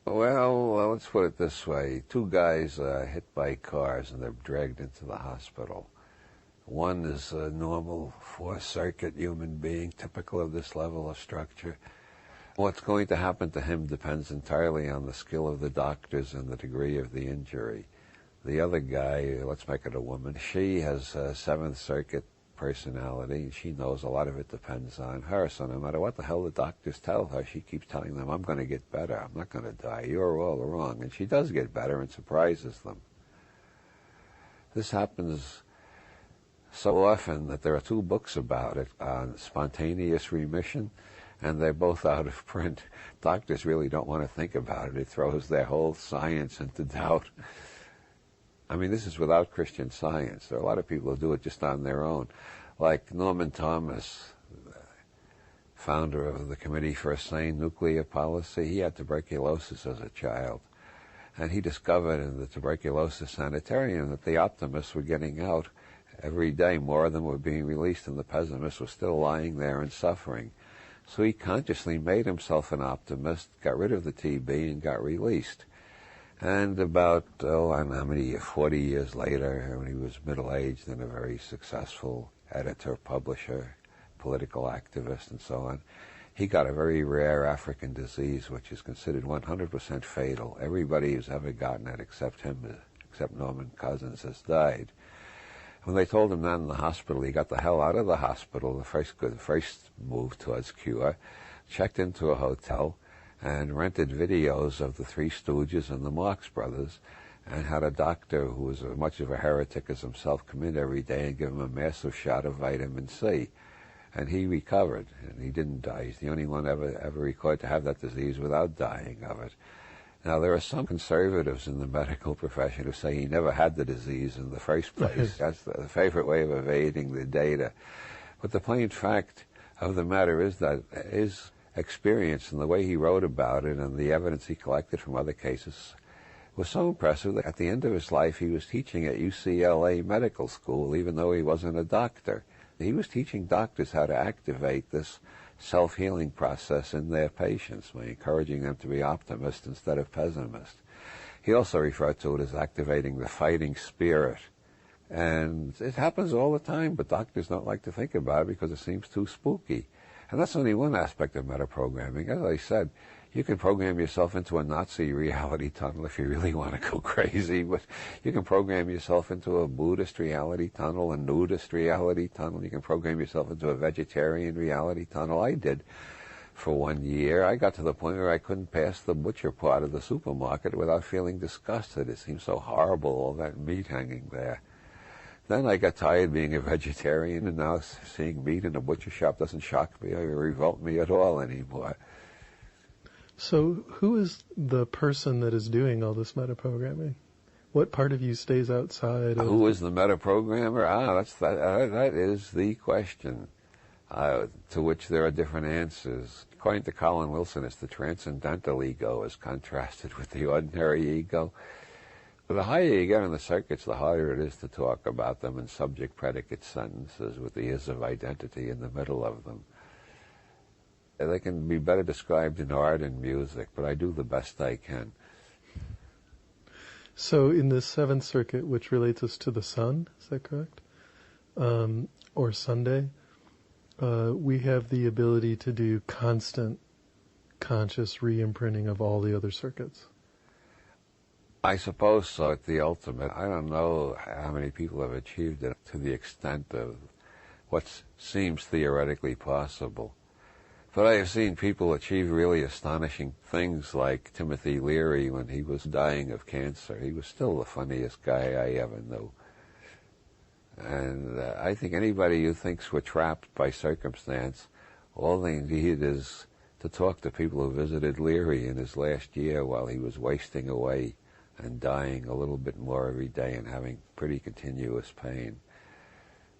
Well, let's put it this way. Two guys are hit by cars and they're dragged into the hospital. One is a normal four-circuit human being, typical of this level of structure. What's going to happen to him depends entirely on the skill of the doctors and the degree of the injury. The other guy, let's make it a woman, she has a seventh circuit personality. She knows a lot of it depends on her, so no matter what the hell the doctors tell her, she keeps telling them, I'm going to get better, I'm not going to die, you're all wrong. And she does get better and surprises them. This happens so often that there are two books about it on spontaneous remission, and they're both out of print. Doctors really don't want to think about it. It throws their whole science into doubt. I mean, this is without Christian Science. There are a lot of people who do it just on their own. Like Norman Thomas, founder of the Committee for a Sane Nuclear Policy, he had tuberculosis as a child. And he discovered in the tuberculosis sanitarium that the optimists were getting out every day. More of them were being released, and the pessimists were still lying there and suffering. So he consciously made himself an optimist, got rid of the TB, and got released. And about, I don't know how many, 40 years later, when he was middle-aged and a very successful editor, publisher, political activist, and so on, he got a very rare African disease, which is considered 100% fatal. Everybody who's ever gotten it, except him, except Norman Cousins, has died. When they told him that in the hospital, he got the hell out of the hospital, the first move towards cure, checked into a hotel, and rented videos of the Three Stooges and the Marx Brothers, and had a doctor who was as much of a heretic as himself come in every day and give him a massive shot of vitamin C. And he recovered, and he didn't die. He's the only one ever recorded to have that disease without dying of it. Now, there are some conservatives in the medical profession who say he never had the disease in the first place. That's the favorite way of evading the data. But the plain fact of the matter is that his experience and the way he wrote about it and the evidence he collected from other cases was so impressive that at the end of his life he was teaching at UCLA Medical School, even though he wasn't a doctor. He was teaching doctors how to activate this self-healing process in their patients by encouraging them to be optimists instead of pessimists. He also referred to it as activating the fighting spirit. And it happens all the time, but doctors don't like to think about it because it seems too spooky. And that's only one aspect of metaprogramming. As I said, you can program yourself into a Nazi reality tunnel if you really want to go crazy, but you can program yourself into a Buddhist reality tunnel, a nudist reality tunnel. You can program yourself into a vegetarian reality tunnel. I did for 1 year. I got to the point where I couldn't pass the butcher part of the supermarket without feeling disgusted. It seemed so horrible, all that meat hanging there. Then I got tired being a vegetarian, and now seeing meat in a butcher shop doesn't shock me or revolt me at all anymore. So who is the person that is doing all this metaprogramming? What part of you stays outside of... Who is the metaprogrammer? That is the question, to which there are different answers. According to Colin Wilson, it's the transcendental ego as contrasted with the ordinary ego. The higher you get in the circuits, the harder it is to talk about them in subject-predicate sentences with the is of identity in the middle of them. They can be better described in art and music, but I do the best I can. So in the Seventh Circuit, which relates us to the sun, is that correct? Or Sunday, we have the ability to do constant conscious re-imprinting of all the other circuits. I suppose so, at the ultimate. I don't know how many people have achieved it to the extent of what seems theoretically possible. But I have seen people achieve really astonishing things, like Timothy Leary when he was dying of cancer. He was still the funniest guy I ever knew. And I think anybody who thinks we're trapped by circumstance, all they need is to talk to people who visited Leary in his last year while he was wasting away and dying a little bit more every day and having pretty continuous pain.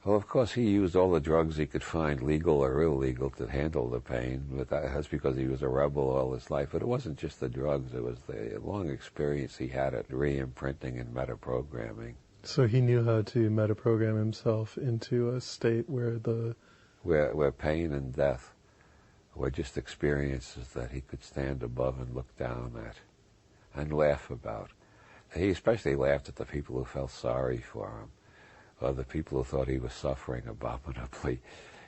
Well, of course, he used all the drugs he could find, legal or illegal, to handle the pain, but that's because he was a rebel all his life. But it wasn't just the drugs, it was the long experience he had at re-imprinting and metaprogramming. So he knew how to metaprogram himself into a state where pain and death were just experiences that he could stand above and look down at and laugh about. He especially laughed at the people who felt sorry for him, or the people who thought he was suffering abominably.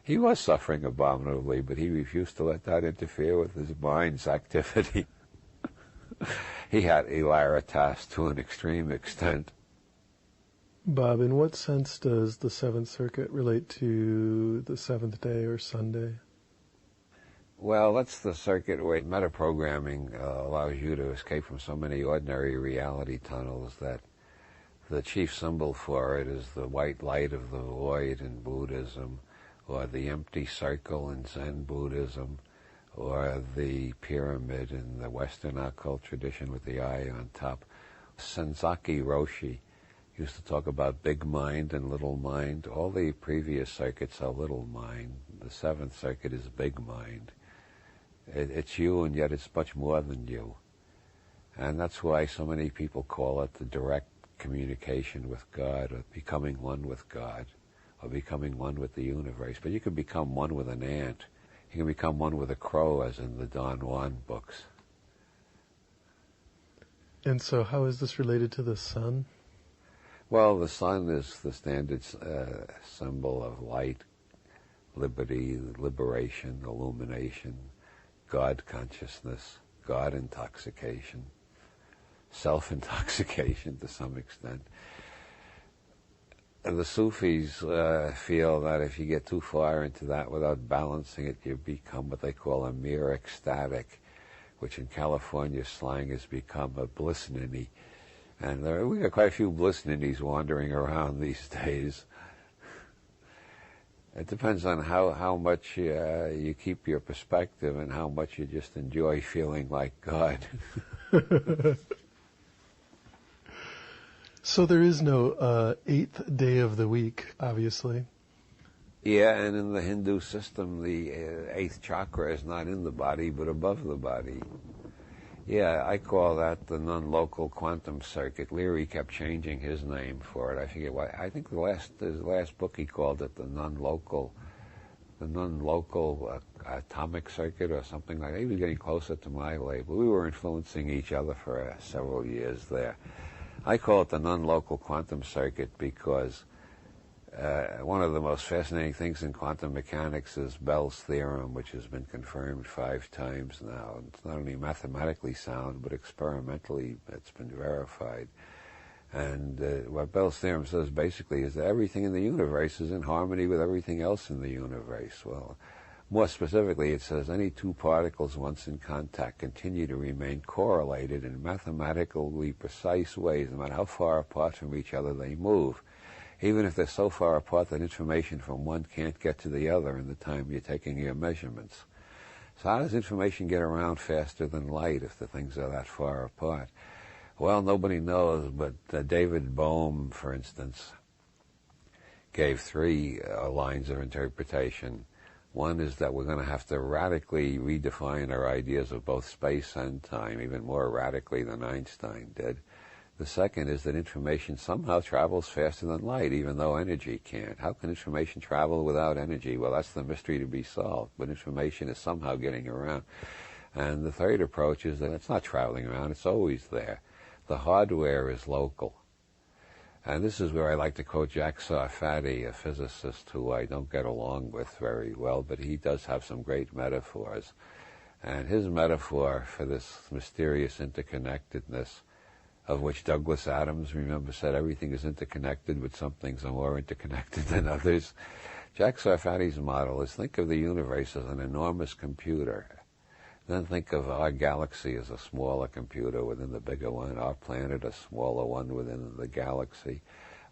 He was suffering abominably, but he refused to let that interfere with his mind's activity. He had hilaritas to an extreme extent. Bob, in what sense does the Seventh Circuit relate to the seventh day or Sunday? Well, that's the circuit where metaprogramming allows you to escape from so many ordinary reality tunnels that the chief symbol for it is the white light of the void in Buddhism, or the empty circle in Zen Buddhism, or the pyramid in the Western occult tradition with the eye on top. Senzaki Roshi used to talk about big mind and little mind. All the previous circuits are little mind. The Seventh Circuit is big mind. It's you, and yet it's much more than you. And that's why so many people call it the direct communication with God, or becoming one with God, or becoming one with the universe. But you can become one with an ant. You can become one with a crow, as in the Don Juan books. And so how is this related to the sun? Well, the sun is the standard symbol of light, liberty, liberation, illumination, God consciousness, God intoxication, self-intoxication to some extent. And the Sufis feel that if you get too far into that without balancing it, you become what they call a mere ecstatic, which in California slang has become a bliss ninny. And we got quite a few bliss ninnies wandering around these days. It depends on how much you keep your perspective and how much you just enjoy feeling like God. So there is no eighth day of the week, obviously. Yeah, and in the Hindu system, the eighth chakra is not in the body, but above the body. Yeah, I call that the non-local quantum circuit. Leary kept changing his name for it. I forget why. I think his last book he called it the non-local atomic circuit or something like that. He was getting closer to my label. We were influencing each other for several years there. I call it the non-local quantum circuit because one of the most fascinating things in quantum mechanics is Bell's theorem, which has been confirmed 5 times now. It's not only mathematically sound, but experimentally it's been verified. And what Bell's theorem says basically is that everything in the universe is in harmony with everything else in the universe. Well, more specifically, it says any 2 particles once in contact continue to remain correlated in mathematically precise ways, no matter how far apart from each other they move, even if they're so far apart that information from one can't get to the other in the time you're taking your measurements. So how does information get around faster than light if the things are that far apart? Well, nobody knows, but David Bohm, for instance, gave 3 lines of interpretation. One is that we're going to have to radically redefine our ideas of both space and time, even more radically than Einstein did. The second is that information somehow travels faster than light, even though energy can't. How can information travel without energy? Well, that's the mystery to be solved, but information is somehow getting around. And the third approach is that it's not traveling around, it's always there. The hardware is local. And this is where I like to quote Jack Sarfatti, a physicist who I don't get along with very well, but he does have some great metaphors. And his metaphor for this mysterious interconnectedness, of which Douglas Adams, remember, said everything is interconnected, but some things are more interconnected than others. Jack Sarfatti's model is, think of the universe as an enormous computer. Then think of our galaxy as a smaller computer within the bigger one, our planet a smaller one within the galaxy,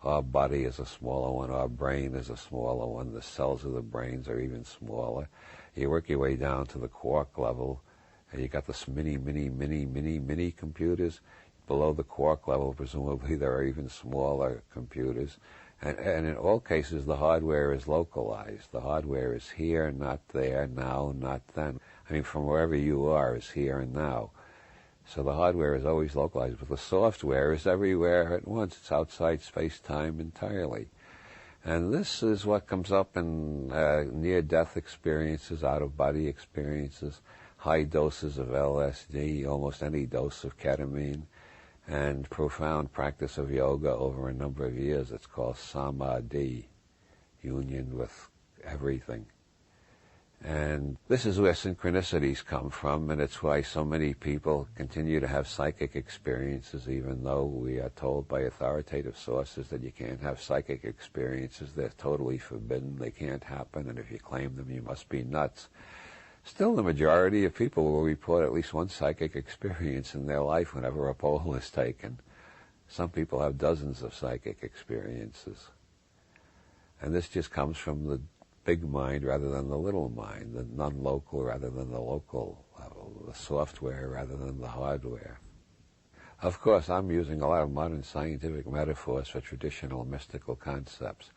our body is a smaller one, our brain is a smaller one, the cells of the brains are even smaller. You work your way down to the quark level, and you got this mini computers. Below the quark level, presumably, there are even smaller computers. And in all cases, the hardware is localized. The hardware is here, not there, now, not then. I mean, from wherever you are is here and now. So the hardware is always localized, but the software is everywhere at once. It's outside space-time entirely. And this is what comes up in near-death experiences, out-of-body experiences, high doses of LSD, almost any dose of ketamine, and profound practice of yoga over a number of years. It's called samadhi, union with everything. And this is where synchronicities come from, and it's why so many people continue to have psychic experiences, even though we are told by authoritative sources that you can't have psychic experiences. They're totally forbidden. They can't happen, and if you claim them, you must be nuts. Still, the majority of people will report at least one psychic experience in their life whenever a poll is taken. Some people have dozens of psychic experiences. And this just comes from the big mind rather than the little mind, the non-local rather than the local level, the software rather than the hardware. Of course, I'm using a lot of modern scientific metaphors for traditional mystical concepts.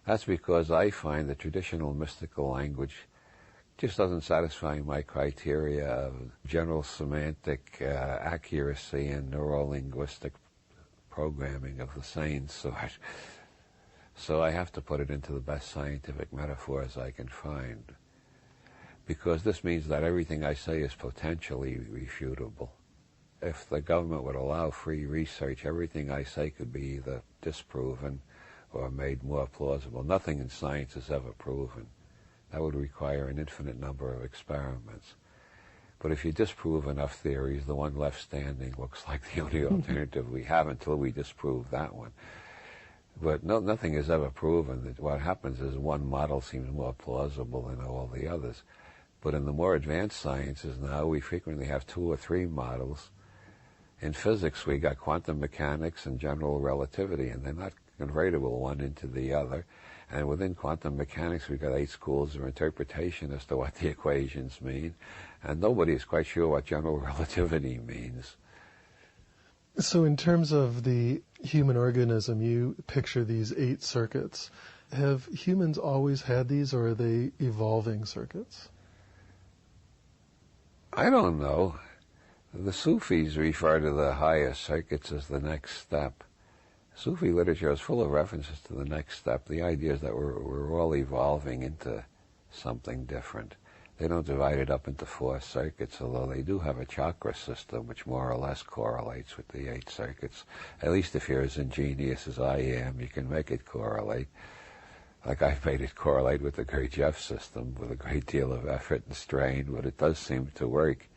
That's because I find the traditional mystical language just doesn't satisfy my criteria of general semantic accuracy and neuro-linguistic programming of the sane sort. So I have to put it into the best scientific metaphors I can find, because this means that everything I say is potentially refutable. If the government would allow free research, everything I say could be either disproven or made more plausible. Nothing in science is ever proven. That would require an infinite number of experiments. But if you disprove enough theories, the one left standing looks like the only alternative we have until we disprove that one. But nothing is ever proven. What happens is one model seems more plausible than all the others. But in the more advanced sciences now, we frequently have 2 or 3 models. In physics, we got quantum mechanics and general relativity, and they're not convertible one into the other. And within quantum mechanics, we've got 8 schools of interpretation as to what the equations mean. And nobody is quite sure what general relativity means. So in terms of the human organism, you picture these 8 circuits. Have humans always had these, or are they evolving circuits? I don't know. The Sufis refer to the higher circuits as the next step. Sufi literature is full of references to the next step. The idea is that we're all evolving into something different. They don't divide it up into 4 circuits, although they do have a chakra system which more or less correlates with the 8 circuits. At least if you're as ingenious as I am, you can make it correlate. Like I've made it correlate with the Gurdjieff system with a great deal of effort and strain, but it does seem to work.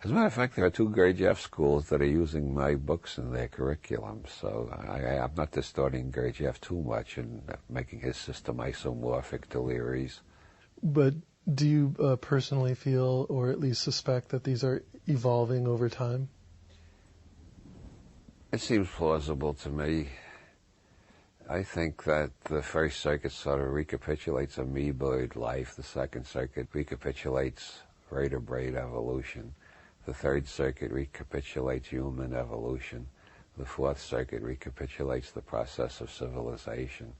As a matter of fact, there are 2 Gurdjieff schools that are using my books in their curriculum, so I'm not distorting Gurdjieff too much and making his system isomorphic to Leary's. But do you personally feel, or at least suspect, that these are evolving over time? It seems plausible to me. I think that the first circuit sort of recapitulates amoeboid life. The second circuit recapitulates vertebrate evolution. The third circuit recapitulates human evolution. The fourth circuit recapitulates the process of civilization.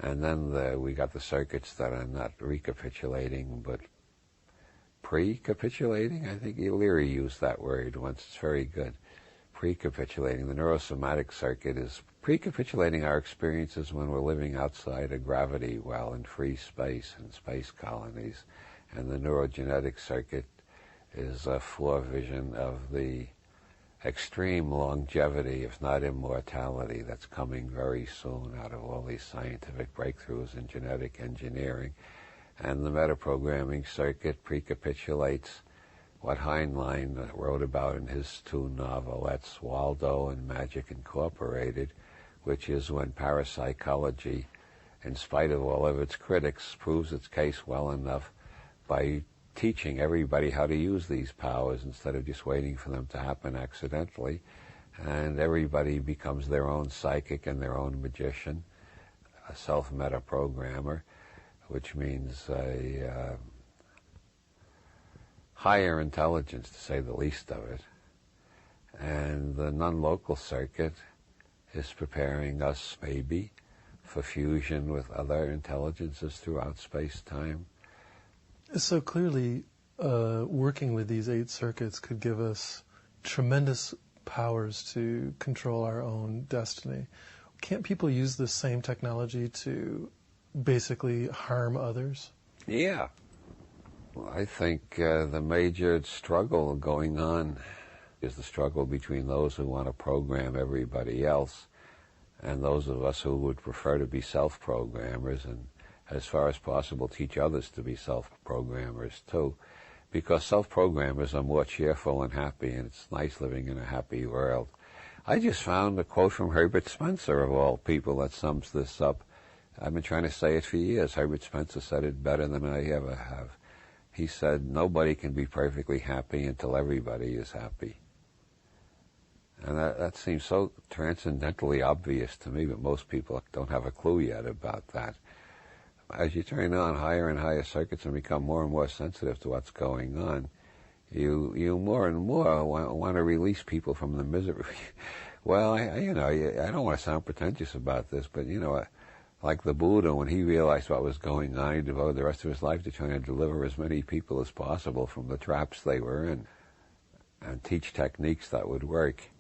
And then we got the circuits that are not recapitulating, but pre-capitulating. I think Leary used that word once. It's very good. pre-capitulating. The neurosomatic circuit is pre-capitulating our experiences when we're living outside of gravity while in free space and space colonies. And the neurogenetic circuit is a forevision of the extreme longevity, if not immortality, that's coming very soon out of all these scientific breakthroughs in genetic engineering. And the metaprogramming circuit precapitulates what Heinlein wrote about in his two novelettes, Waldo and Magic Incorporated, which is when parapsychology, in spite of all of its critics, proves its case well enough by teaching everybody how to use these powers instead of just waiting for them to happen accidentally. And everybody becomes their own psychic and their own magician, a self-metaprogrammer, which means a higher intelligence, to say the least of it. And the non-local circuit is preparing us, maybe, for fusion with other intelligences throughout space-time. So clearly, working with these 8 circuits could give us tremendous powers to control our own destiny. Can't people use this same technology to basically harm others? Yeah. Well, I think the major struggle going on is the struggle between those who want to program everybody else and those of us who would prefer to be self-programmers and, as far as possible, teach others to be self-programmers too, because self-programmers are more cheerful and happy, and it's nice living in a happy world. I just found a quote from Herbert Spencer, of all people, that sums this up. I've been trying to say it for years. Herbert Spencer said it better than I ever have. He said, nobody can be perfectly happy until everybody is happy. And that seems so transcendentally obvious to me, but most people don't have a clue yet about that. As you turn on higher and higher circuits and become more and more sensitive to what's going on, you more and more want to release people from the misery. Well, I don't want to sound pretentious about this, but like the Buddha, when he realized what was going on, he devoted the rest of his life to trying to deliver as many people as possible from the traps they were in and teach techniques that would work.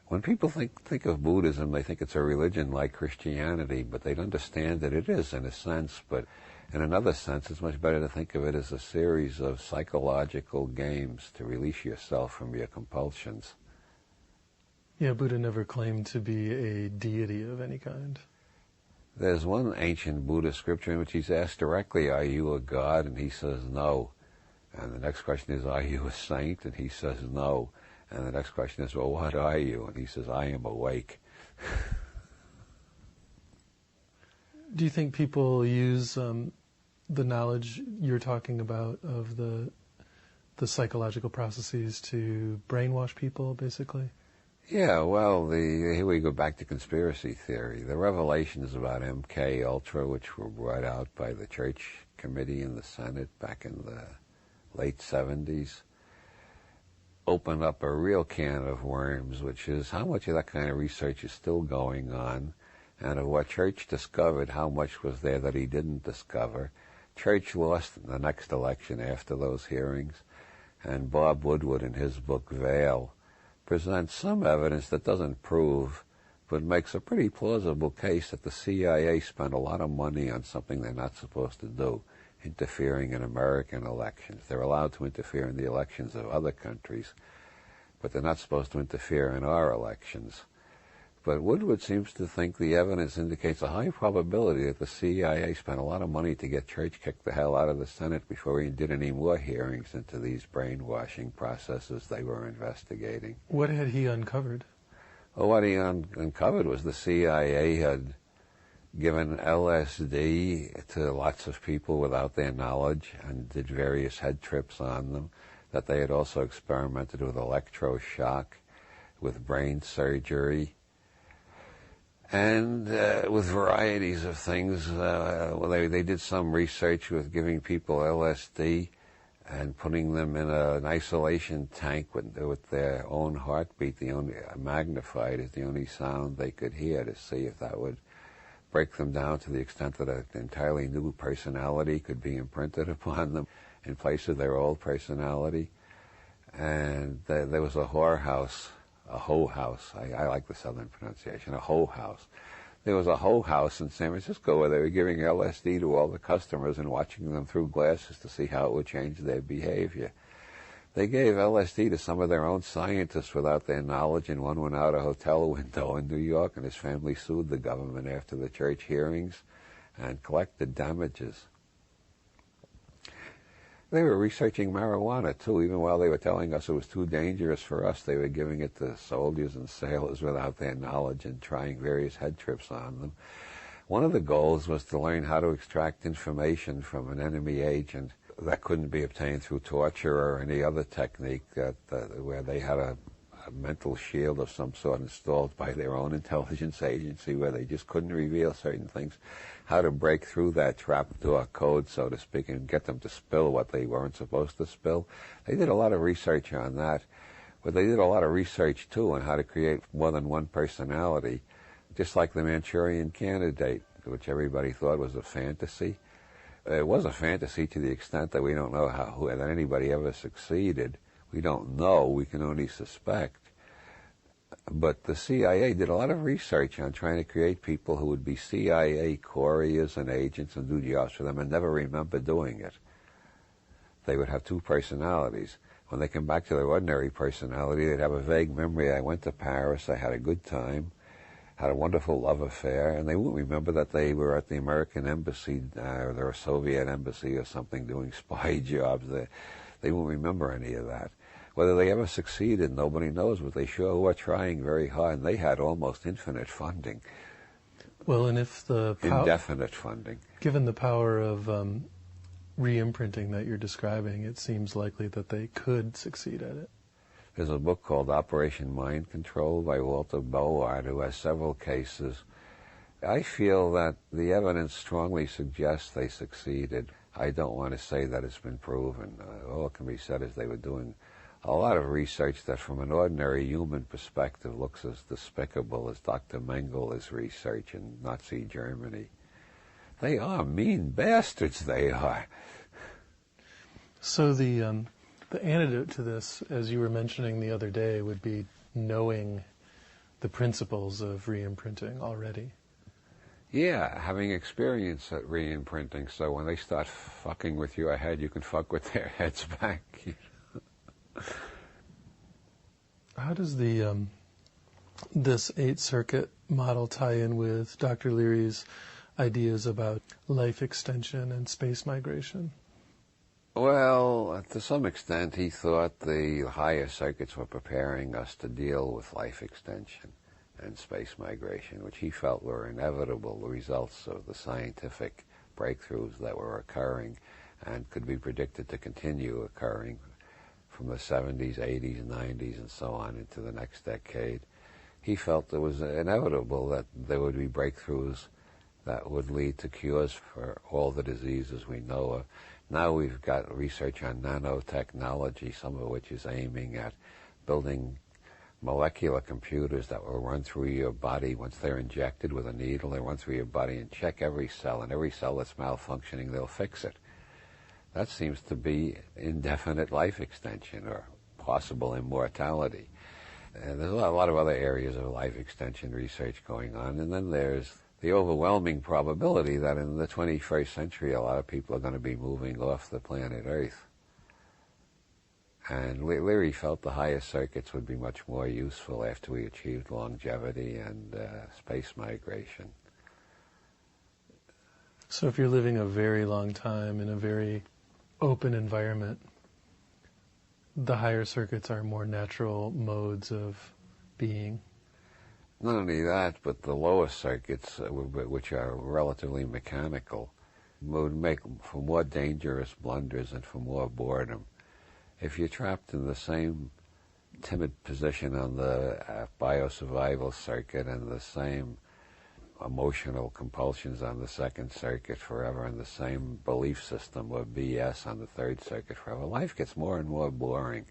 When people think of Buddhism, they think it's a religion like Christianity, but they'd understand that it is in a sense, but in another sense, it's much better to think of it as a series of psychological games to release yourself from your compulsions. Yeah, Buddha never claimed to be a deity of any kind. There's one ancient Buddhist scripture in which he's asked directly, are you a god? And he says no. And the next question is, are you a saint? And he says no. And the next question is, well, what are you? And he says, I am awake. Do you think people use the knowledge you're talking about of the psychological processes to brainwash people, basically? Yeah, well, here we go back to conspiracy theory. The revelations about MK Ultra, which were brought out by the Church Committee in the Senate back in the late 70s, opened up a real can of worms, which is how much of that kind of research is still going on, and of what Church discovered, how much was there that he didn't discover. Church lost in the next election after those hearings, and Bob Woodward, in his book Veil, presents some evidence that doesn't prove, but makes a pretty plausible case that the CIA spent a lot of money on something they're not supposed to do, interfering in American elections. They're allowed to interfere in the elections of other countries, but they're not supposed to interfere in our elections. But Woodward seems to think the evidence indicates a high probability that the CIA spent a lot of money to get Church kicked the hell out of the Senate before he did any more hearings into these brainwashing processes they were investigating. What had he uncovered? Well, what he uncovered was the CIA had given LSD to lots of people without their knowledge and did various head trips on them, that they had also experimented with electroshock, with brain surgery, and with varieties of things. They did some research with giving people LSD and putting them in an isolation tank with their own heartbeat, the only magnified as the only sound they could hear, to see if that would break them down to the extent that an entirely new personality could be imprinted upon them in place of their old personality. And there was a whorehouse a hoe house. I like the southern pronunciation, a hoe house. There was a hoe house in San Francisco where they were giving LSD to all the customers and watching them through glasses to see how it would change their behavior. They gave LSD to some of their own scientists without their knowledge, and one went out a hotel window in New York, and his family sued the government after the church hearings and collected damages. They were researching marijuana, too. Even while they were telling us it was too dangerous for us, they were giving it to soldiers and sailors without their knowledge and trying various head trips on them. One of the goals was to learn how to extract information from an enemy agent that couldn't be obtained through torture or any other technique, where they had a mental shield of some sort installed by their own intelligence agency where they just couldn't reveal certain things, how to break through that trapdoor code, so to speak, and get them to spill what they weren't supposed to spill. They did a lot of research on that, but they did a lot of research, too, on how to create more than one personality, just like the Manchurian Candidate, which everybody thought was a fantasy. It was a fantasy to the extent that we don't know that anybody ever succeeded. We don't know, we can only suspect. But the CIA did a lot of research on trying to create people who would be CIA couriers and agents and do jobs for them and never remember doing it. They would have two personalities. When they come back to their ordinary personality, they'd have a vague memory. I went to Paris, I had a good time, had a wonderful love affair, and they won't remember that they were at the American embassy or the Soviet embassy or something doing spy jobs. They won't remember any of that. Whether they ever succeeded, nobody knows, but they sure were trying very hard, and they had almost infinite funding. Well, and if the indefinite funding. Given the power of re-imprinting that you're describing, it seems likely that they could succeed at it. There's a book called Operation Mind Control by Walter Board, who has several cases. I feel that the evidence strongly suggests they succeeded. I don't want to say that it's been proven. All it can be said is they were doing a lot of research that from an ordinary human perspective looks as despicable as Dr. Mengel's research in Nazi Germany. They are mean bastards, they are. So the antidote to this, as you were mentioning the other day, would be knowing the principles of re-imprinting already. Yeah, having experience at re-imprinting, so when they start fucking with your head, you can fuck with their heads back. How does this 8-circuit model tie in with Dr. Leary's ideas about life extension and space migration? Well, to some extent, he thought the higher circuits were preparing us to deal with life extension and space migration, which he felt were inevitable results of the scientific breakthroughs that were occurring and could be predicted to continue occurring from the 70s, 80s, 90s, and so on into the next decade. He felt it was inevitable that there would be breakthroughs that would lead to cures for all the diseases we know of. Now we've got research on nanotechnology, some of which is aiming at building molecular computers that will run through your body. Once they're injected with a needle, they run through your body and check every cell, and every cell that's malfunctioning, they'll fix it. That seems to be indefinite life extension or possible immortality. And there's a lot of other areas of life extension research going on. And then there's the overwhelming probability that in the 21st century a lot of people are going to be moving off the planet Earth. And Leary felt the higher circuits would be much more useful after we achieved longevity and space migration. So if you're living a very long time in a very open environment, the higher circuits are more natural modes of being. Not only that, but the lower circuits, which are relatively mechanical, would make for more dangerous blunders and for more boredom. If you're trapped in the same timid position on the biosurvival circuit and the same emotional compulsions on the second circuit forever and the same belief system of BS on the third circuit forever, life gets more and more boring.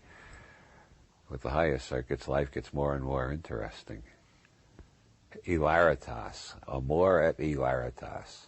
With the higher circuits, life gets more and more interesting. Hilaritas, amor et hilaritas.